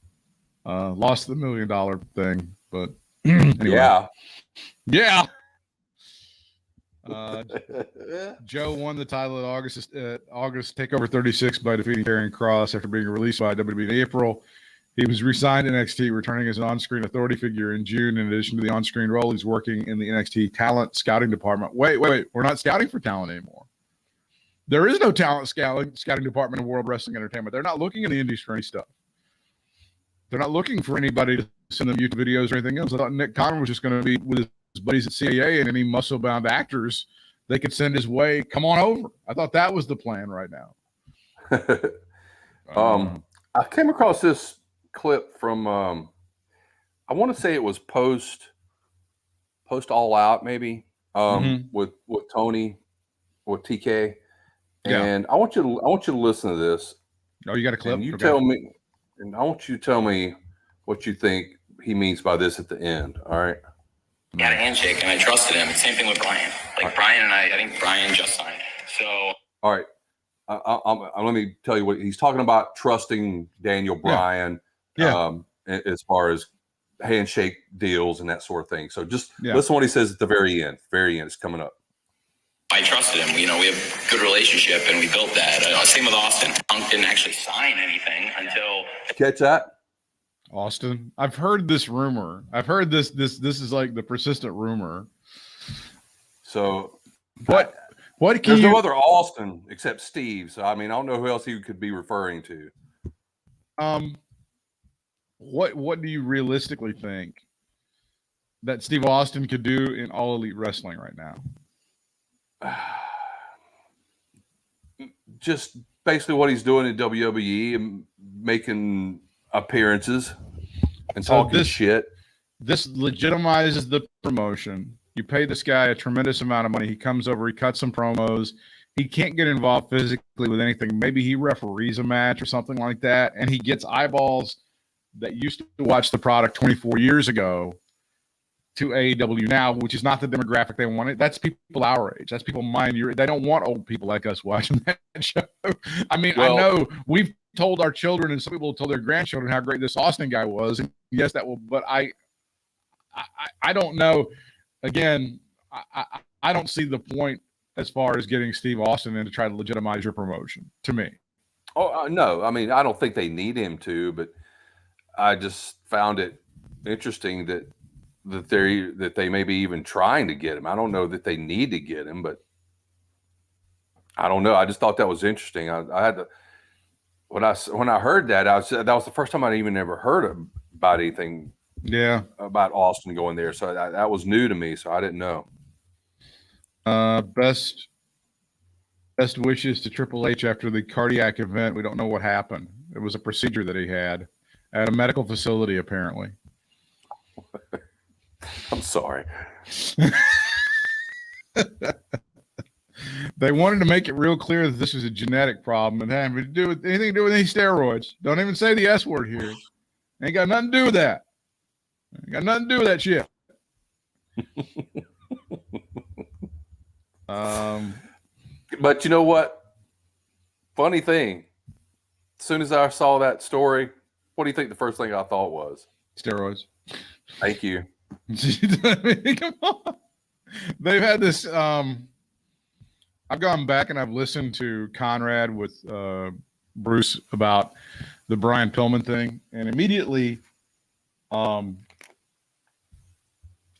lost the $1 million thing. But anyway. Yeah. Joe won the title at August TakeOver 36 by defeating Karrion Kross after being released by WWE in April. He was re-signed to NXT, returning as an on-screen authority figure in June. In addition to the on-screen role, he's working in the NXT talent scouting department. Wait. We're not scouting for talent anymore. There is no talent scouting department in World Wrestling Entertainment. They're not looking in the indies for any stuff. They're not looking for anybody to send them YouTube videos or anything else. I thought Nick Conner was just going to be with his buddies at CAA, and any muscle-bound actors they could send his way. Come on over. I thought that was the plan right now. I came across this clip from I want to say it was post All Out, maybe with Tony, with TK, and I want you to listen to this. Oh, you got a clip? And tell me, and I want you to tell me what you think he means by this at the end. All right. He had a handshake, and I trusted him. Same thing with Brian. Brian and I think Brian just signed. So. All right. Let me tell you what he's talking about, trusting Daniel Bryan as far as handshake deals and that sort of thing. So just listen to what he says at the very end. It's coming up. I trusted him. We have a good relationship, and we built that. Same with Austin. Punk didn't actually sign anything until. Catch that? Austin. I've heard this rumor. I've heard this is like the persistent rumor. So what can there's no other Austin except Steve. So I mean, I don't know who else he could be referring to. What do you realistically think that Steve Austin could do in All Elite Wrestling right now? Just basically what he's doing in WWE and making appearances. and So talking shit. This legitimizes the promotion. You pay this guy a tremendous amount of money. He comes over, he cuts some promos. He can't get involved physically with anything. Maybe he referees a match or something like that, and he gets eyeballs that used to watch the product 24 years ago to AEW now, which is not the demographic they wanted. That's people our age. That's people my year. They don't want old people like us watching that show. I mean, I know we've told our children, and some people told their grandchildren how great this Austin guy was. And yes, that will. But I don't know. Again, I don't see the point as far as getting Steve Austin in to try to legitimize your promotion. To me. Oh no, I mean I don't think they need him to, but I just found it interesting that they may be even trying to get him. I don't know that they need to get him, but I don't know. I just thought that was interesting. I had to when I heard that, that was the first time I'd even ever heard about anything. Yeah, about Austin going there. So that was new to me. So I didn't know. Best wishes to Triple H after the cardiac event. We don't know what happened. It was a procedure that he had at a medical facility, apparently. I'm sorry. They wanted to make it real clear that this was a genetic problem and having to do with anything to do with any steroids. Don't even say the S word here. Ain't got nothing to do with that. Ain't got nothing to do with that shit. But you know what? Funny thing. As soon as I saw that story, what do you think the first thing I thought was? Steroids. Thank you. Come on. They've had this. I've gone back and I've listened to Conrad with Bruce about the Brian Pillman thing, and immediately,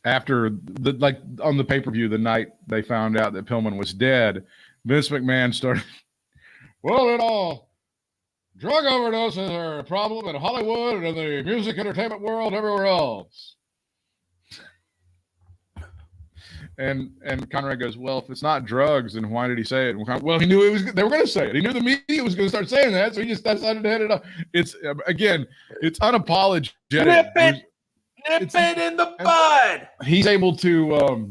after on the pay-per-view the night they found out that Pillman was dead, Vince McMahon started, well, drug overdoses are a problem in Hollywood and in the music entertainment world everywhere else. And Conrad goes, well, if it's not drugs, then why did he say it? Well, he knew they were going to say it. He knew the media was going to start saying that, so he just decided to head it up. It's it's unapologetic. Nip it in the bud. He's able to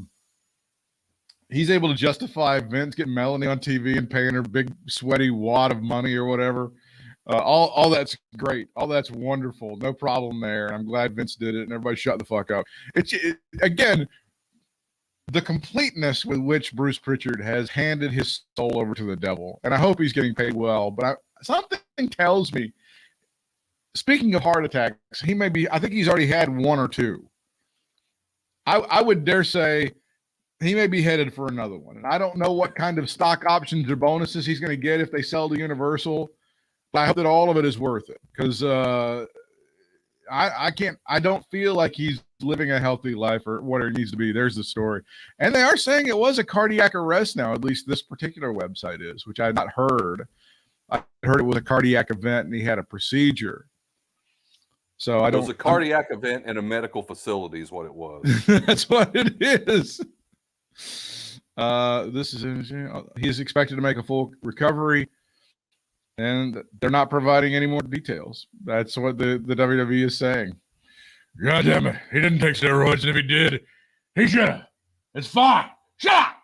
justify Vince getting Melanie on TV and paying her big sweaty wad of money or whatever. All that's great. All that's wonderful. No problem there. And I'm glad Vince did it and everybody shut the fuck up. Again, the completeness with which Bruce Pritchard has handed his soul over to the devil. And I hope he's getting paid well, but something tells me, speaking of heart attacks, I think he's already had one or two. I would dare say he may be headed for another one. And I don't know what kind of stock options or bonuses he's going to get if they sell to Universal, but I hope that all of it is worth it, because I don't feel like he's living a healthy life or what it needs to be. There's the story. And they are saying it was a cardiac arrest now, at least this particular website is, which I had not heard. I heard it was a cardiac event and he had a procedure. So it was a cardiac event in a medical facility is what it was. That's what it is. He's expected to make a full recovery, and they're not providing any more details. That's what the WWE is saying. God damn it. He didn't take steroids, and if he did, he should have. It's fine. Shut up.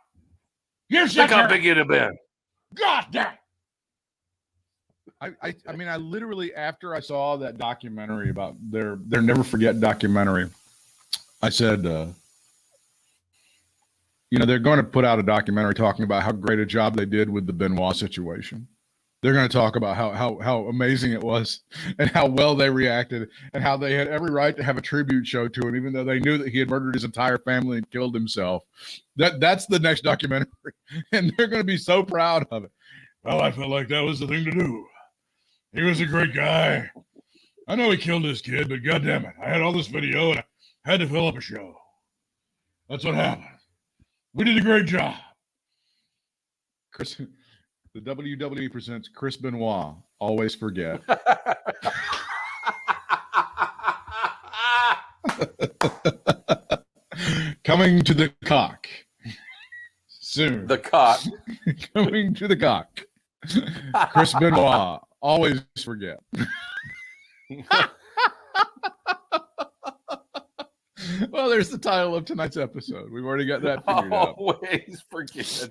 You shut up. Look how big it'd have been. God damn it. I mean, I literally, after I saw that documentary about their Never Forget documentary, I said, they're going to put out a documentary talking about how great a job they did with the Benoit situation. They're going to talk about how amazing it was and how well they reacted and how they had every right to have a tribute show to him, even though they knew that he had murdered his entire family and killed himself. That's the next documentary, and they're going to be so proud of it. Well, I felt like that was the thing to do. He was a great guy. I know he killed his kid, but goddamn it, I had all this video and I had to fill up a show. That's what happened. We did a great job. The WWE presents Chris Benoit. Always forget. Coming to the cock. Soon. The cock. Coming to the cock. Chris Benoit. Always forget. Well, there's the title of tonight's episode. We've already got that figured out. Always forget.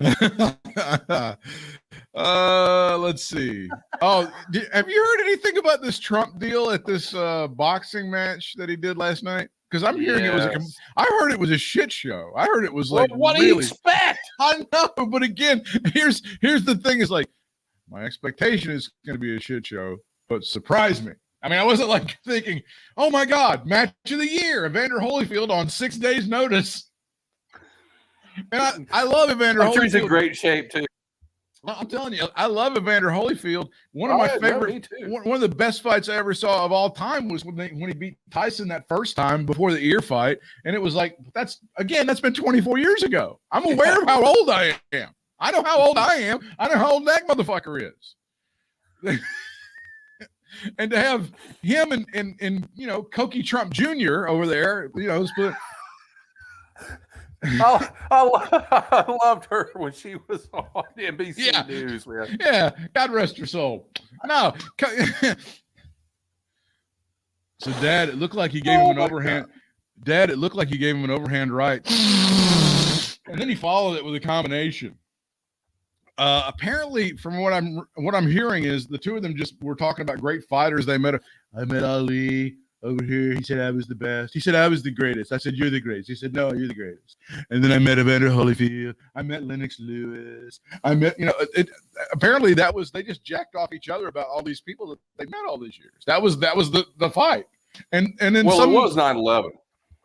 Let's see. Oh, have you heard anything about this Trump deal at this boxing match that he did last night? Because I'm hearing it was I heard it was a shit show. I heard it was like, what do you expect? I know, but again, here's the thing: is like my expectation is going to be a shit show, but surprise me. I mean, I wasn't like thinking, oh my God, match of the year, Evander Holyfield on 6 days' notice. And I love Evander Holyfield. He's in great shape too. I'm telling you, I love Evander Holyfield. One of my favorite, one of the best fights I ever saw of all time was when he beat Tyson that first time before the ear fight. And it was like, that's been 24 years ago. I'm aware of how old I am. I know how old I am. I know how old that motherfucker is. And to have him and Cokie Trump Jr. over there, split. I loved her when she was on NBC News, man. Yeah, God rest her soul. No. So, Dad, it looked like he gave him an overhand. God. Dad, it looked like he gave him an overhand right. And then he followed it with a combination. Apparently, from what I'm hearing is the two of them just were talking about great fighters. I met Ali over here. He said I was the best. He said I was the greatest. I said you're the greatest. He said no, you're the greatest. And then I met Evander Holyfield. I met Lennox Lewis. I met apparently they just jacked off each other about all these people that they met all these years. That was the fight. And then it was 9/11.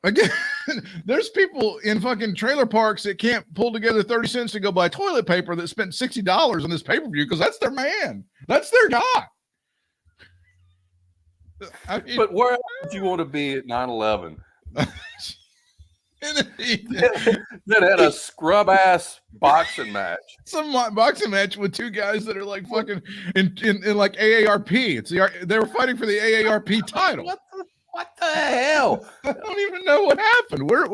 Again, there's people in fucking trailer parks that can't pull together 30 cents to go buy toilet paper that spent $60 on this pay-per-view because that's their man. That's their guy. But where would you want to be at 9/11? That had a scrub-ass boxing match. Some boxing match with two guys that are like fucking in like AARP. They were fighting for the AARP title. What the hell? I don't even know what happened. What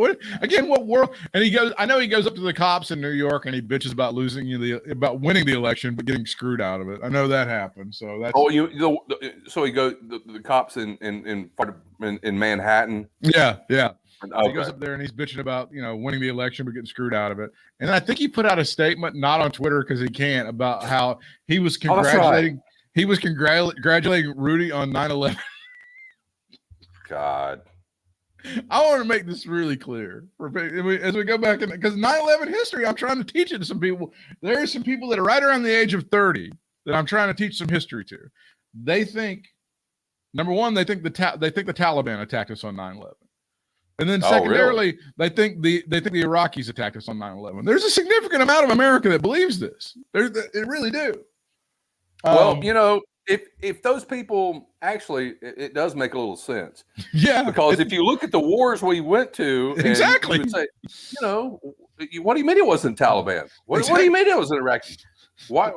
world? And I know he goes up to the cops in New York and he bitches about about winning the election, but getting screwed out of it. I know that happened. So that's so he goes the cops in Manhattan. Yeah. Okay. He goes up there and he's bitching about winning the election but getting screwed out of it. And I think he put out a statement, not on Twitter because he can't, about how he was congratulating congratulating Rudy on 9/11. God, I want to make this really clear as we go back because 9/11 history. I'm trying to teach it to some people. There are some people that are right around the age of 30 that I'm trying to teach some history to. They think, number one, they think the Taliban attacked us on 9/11, and then secondarily, they think the Iraqis attacked us on 9/11. There's a significant amount of America that believes this. They really do. Well, If those people actually, it does make a little sense. Yeah. Because if you look at the wars we went to, exactly. You would say, what do you mean it wasn't Taliban? What do you mean it was Iraqi? Why?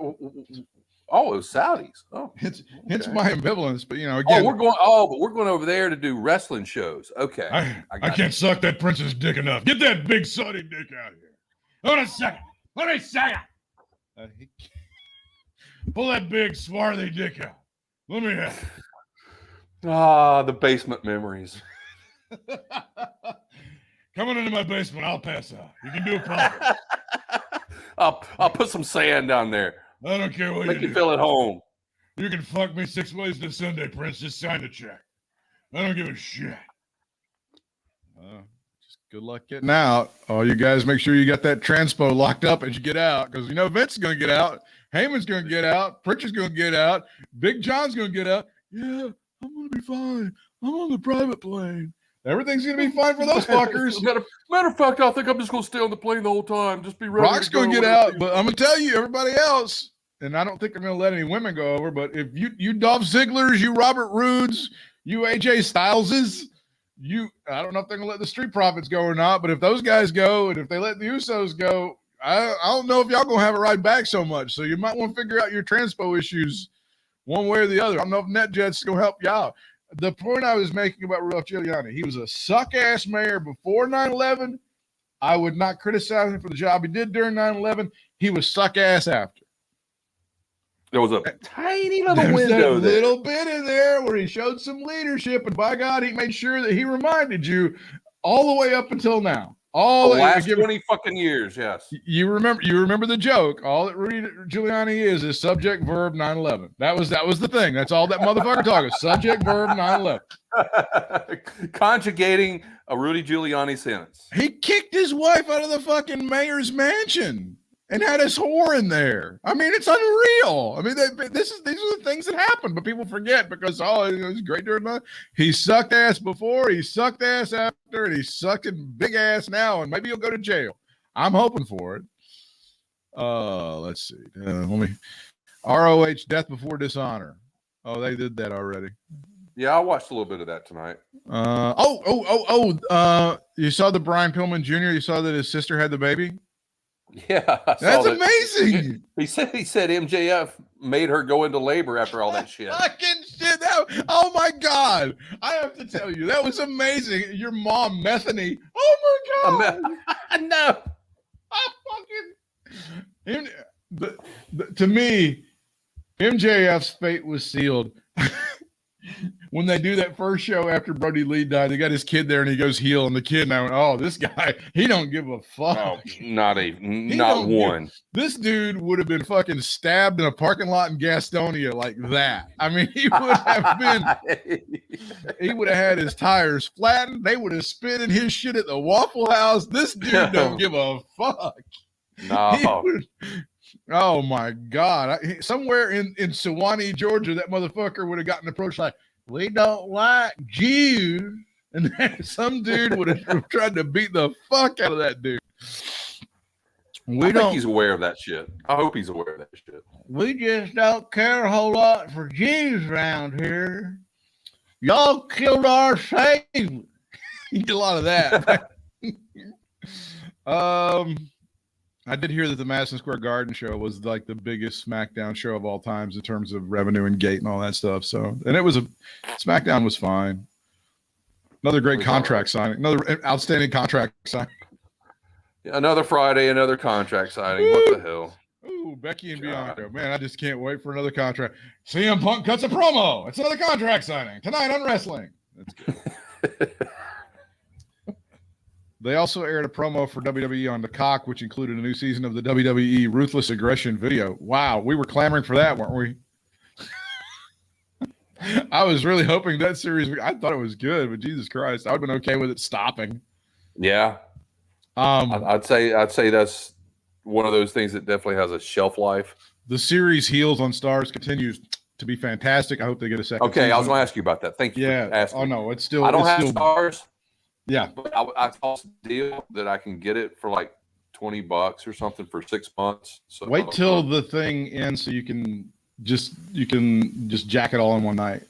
Oh, it was Saudis. Oh, it's my ambivalence, but again, we're going over there to do wrestling shows. Okay. I can't suck that prince's dick enough. Get that big Saudi dick out of here. Hold on a second. Let me say it. Pull that big swarthy dick out. Let me have it. The basement memories. Come on into my basement. I'll pass out. You can do a pump. I'll put some sand down there. I don't care what Make you you feel at home. You can fuck me 6 ways to Sunday, Prince. Just sign the check. I don't give a shit. Just good luck getting out. Oh, you guys make sure you got that transpo locked up as you get out because Vince is going to get out. Heyman's going to get out. Pritchard's going to get out. Big John's going to get out. Yeah, I'm going to be fine. I'm on the private plane. Everything's going to be fine for those fuckers. Matter of fact, I think I'm just going to stay on the plane the whole time. Just be ready. Rock's going to get out, but I'm going to tell you, everybody else, and I don't think I'm going to let any women go over, but if you Dolph Ziggler's, you Robert Roode's, you AJ Styles's, I don't know if they're going to let the Street Profits go or not, but if those guys go and if they let the Usos go, I don't know if y'all going to have a ride back so much. So you might want to figure out your transpo issues one way or the other. I don't know if NetJet's going to help you out. The point I was making about Rudolph Giuliani, he was a suck-ass mayor before 9/11. I would not criticize him for the job he did during 9/11. He was suck-ass after. There was a tiny little window little bit in there where he showed some leadership, and by God, he made sure that he reminded you all the way up until now. The All last 20 fucking years, yes. you remember the joke. All that Rudy Giuliani is subject verb 9/11. That was the thing. That's all that motherfucker talking. Subject verb 9/11. Conjugating a Rudy Giuliani sentence. He kicked his wife out of the fucking mayor's mansion and had his whore in there. I mean, it's unreal. I mean, these are the things that happen, but people forget because he's great during that. He sucked ass before, he sucked ass after, and he's sucking big ass now, and maybe he'll go to jail. I'm hoping for it. Let's see. ROH Death Before Dishonor. Oh, they did that already. Yeah, I watched a little bit of that tonight. You saw the Brian Pillman Jr. You saw that his sister had the baby. Yeah, That's amazing. He said MJF made her go into labor after all that shit. Fucking shit. Oh my God. I have to tell you, that was amazing. Your mom, Methany. Oh my God. No. To me, MJF's fate was sealed. When they do that first show after Brody Lee died, they got his kid there and he goes heel, and the kid and I went, oh, this guy, he don't give a fuck. Oh, not one. This dude would have been fucking stabbed in a parking lot in Gastonia like that. I mean, he would have had his tires flattened. They would have spit in his shit at the Waffle House. This dude don't give a fuck. No. Oh my God. Somewhere in Sewanee, Georgia, that motherfucker would have gotten approached like, we don't like Jews. And some dude would have tried to beat the fuck out of that dude. I think he's aware of that shit. I hope he's aware of that shit. We just don't care a whole lot for Jews around here. Y'all killed our Savior. He did a lot of that. I did hear that the Madison Square Garden show was like the biggest SmackDown show of all times in terms of revenue and gate and all that stuff. So, and SmackDown was fine. Another great contract signing. Another outstanding contract signing. Another Friday, another contract signing. Woo! What the hell? Ooh, Becky and Bianca. Man, I just can't wait for another contract. CM Punk cuts a promo. It's another contract signing tonight on wrestling. That's good. They also aired a promo for WWE on the Cock, which included a new season of the WWE Ruthless Aggression video. Wow, we were clamoring for that, weren't we? I was really hoping that series, I thought it was good, but Jesus Christ, I would have been okay with it stopping. Yeah. I'd say that's one of those things that definitely has a shelf life. The series Heels on Stars continues to be fantastic. I hope they get a second season. I was going to ask you about that. Thank you. Yeah. Oh no, it's still. I don't have Stars. Yeah, but I saw a deal that I can get it for like $20 or something for 6 months. So wait till the thing ends so you can just jack it all in one night.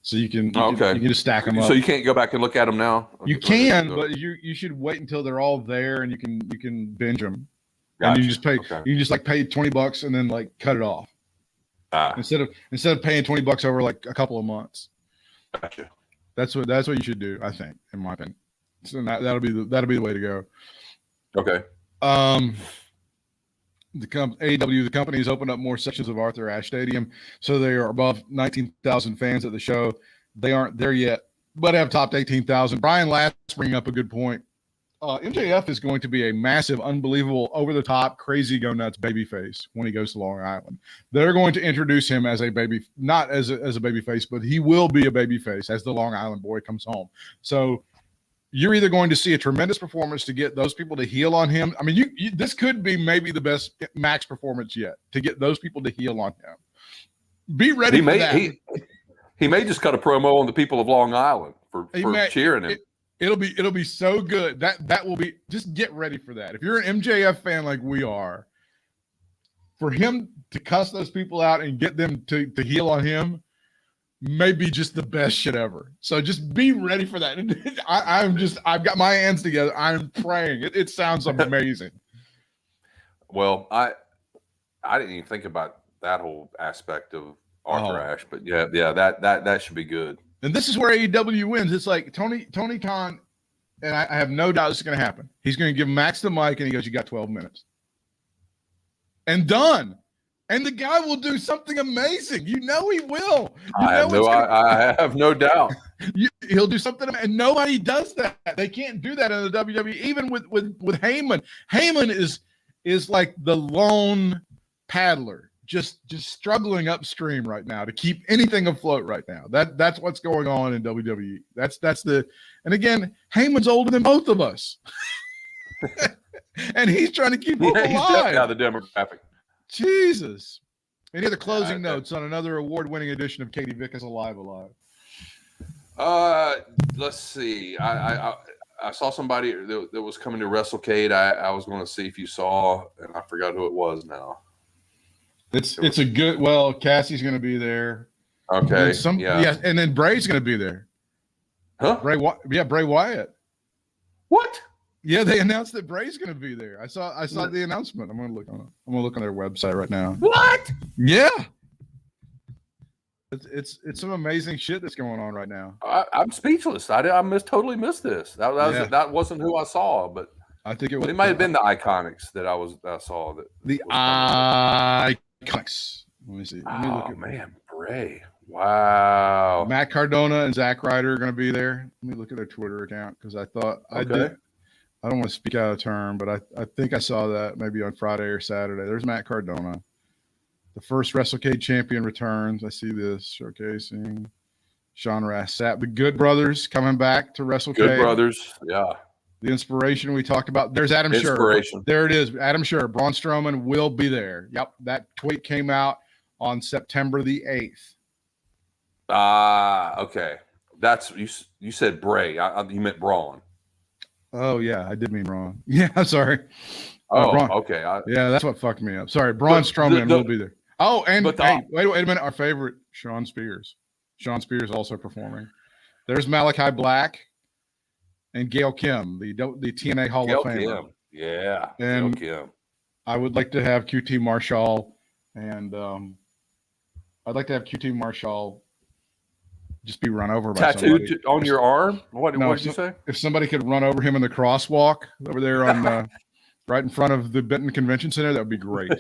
So you can just stack them up. So you can't go back and look at them now. You can, but you should wait until they're all there and you can binge them. Gotcha. And you just pay. Okay. You just like pay $20 and then like cut it off. Instead of paying $20 over like a couple of months. Gotcha. That's what you should do, I think, in my opinion. So that'll be the way to go. Okay. AEW, the company has opened up more sections of Arthur Ashe Stadium, so they are above 19,000 fans at the show. They aren't there yet, but have topped 18,000. Brian Last bringing up a good point. MJF is going to be a massive, unbelievable, over-the-top, crazy go-nuts babyface when he goes to Long Island. They're going to introduce him as a baby, not as a babyface, but he will be a babyface as the Long Island boy comes home. So you're either going to see a tremendous performance to get those people to heel on him. I mean, this could be maybe the best Max performance yet to get those people to heel on him. Be ready for that. He may just cut a promo on the people of Long Island for cheering him. It'll be so good. That will be, just get ready for that. If you're an MJF fan like we are, for him to cuss those people out and get them to heel on him may be just the best shit ever. So just be ready for that. I've got my hands together. I'm praying. It sounds amazing. Well, I didn't even think about that whole aspect of Arthur Ashe, but yeah, that should be good. And this is where AEW wins. It's like Tony Khan, and I have no doubt this is going to happen. He's going to give Max the mic, and he goes, "You got 12 minutes," and done. And the guy will do something amazing. You know he will. I have no doubt. He'll do something, and nobody does that. They can't do that in the WWE. Even with Heyman. Heyman is like the lone paddler, just struggling upstream right now to keep anything afloat right now. That's what's going on in WWE. And again, Heyman's older than both of us, and he's trying to keep them alive. He's definitely out of the demographic. Jesus. Any other closing notes on another award-winning edition of Katie Vick is Alive? Let's see. I saw somebody that was coming to WrestleCade. I was going to see if you saw, and I forgot who it was now. It's a good. Well, Cassie's going to be there. Okay. And then Bray's going to be there. Huh? Bray Wyatt. What? Yeah, they announced that Bray's going to be there. I saw the announcement. I'm going to look on their website right now. What? Yeah. It's some amazing shit that's going on right now. I'm speechless. I totally missed this. That wasn't who I saw, but I think it might have been the Iconics that I saw. The Iconics. Let me see. Man, Bray. Wow. Matt Cardona and Zack Ryder are going to be there. Let me look at their Twitter account because I thought I did. I don't want to speak out of turn, but I think I saw that maybe on Friday or Saturday. There's Matt Cardona. The first WrestleCade champion returns. I see this showcasing Sean Ross Sapp. The Good Brothers coming back to WrestleCade. Good Brothers, yeah. The Inspiration we talked about. There's Adam Scherr. There it is. Adam Scherr. Braun Strowman will be there. Yep, that tweet came out on September the 8th. Okay. That's you said Bray. You meant Braun. Oh yeah, I did mean Braun. Yeah, I'm sorry. Braun. Okay. Yeah, that's what fucked me up. Sorry, Braun Strowman will be there. Oh, and wait a minute. Our favorite, Shawn Spears. Shawn Spears also performing. There's Malachi Black and Gail Kim, the TNA Hall of Famer. Yeah, and Gail Kim. I would like to have QT Marshall, and I'd like to have QT Marshall just be run over by somebody. Tattooed on your arm? What did you say? If somebody could run over him in the crosswalk over there on right in front of the Benton Convention Center, that would be great.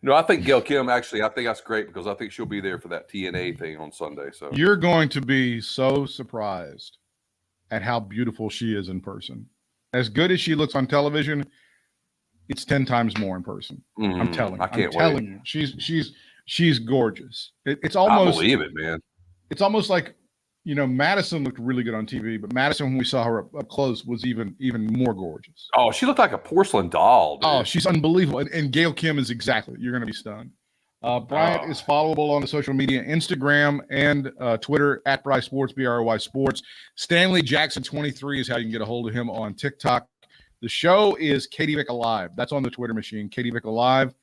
No, I think Gail Kim, actually, I think that's great because I think she'll be there for that TNA thing on Sunday. So you're going to be so surprised at how beautiful she is in person. As good as she looks on television, it's 10 times more in person. I'm telling you. I'm telling you. She's gorgeous. It's almost, I believe it, man. It's almost like, Madison looked really good on TV, but Madison, when we saw her up close, was even more gorgeous. Oh, she looked like a porcelain doll, dude. Oh, she's unbelievable. And Gail Kim is you're going to be stunned. Bryant is followable on the social media, Instagram and Twitter, @Bry Sports, BRY Sports. Stanley Jackson 23 is how you can get a hold of him on TikTok. The show is Katie Vick Alive. That's on the Twitter machine, Katie Vick Alive.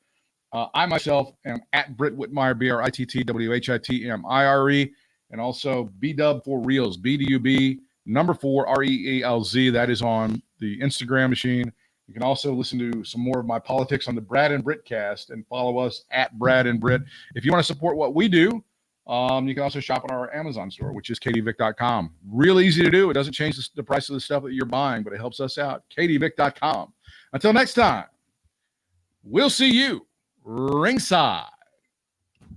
I myself am @Britt Whitmire, BRITTWHITMIRE. And also B-Dub for Reels, BDUB, 4 REELZ. That is on the Instagram machine. You can also listen to some more of my politics on the Brad and Britt cast and follow us @Brad and Britt. If you want to support what we do, you can also shop on our Amazon store, which is katievick.com. Real easy to do. It doesn't change the price of the stuff that you're buying, but it helps us out. katievick.com. Until next time, we'll see you ringside.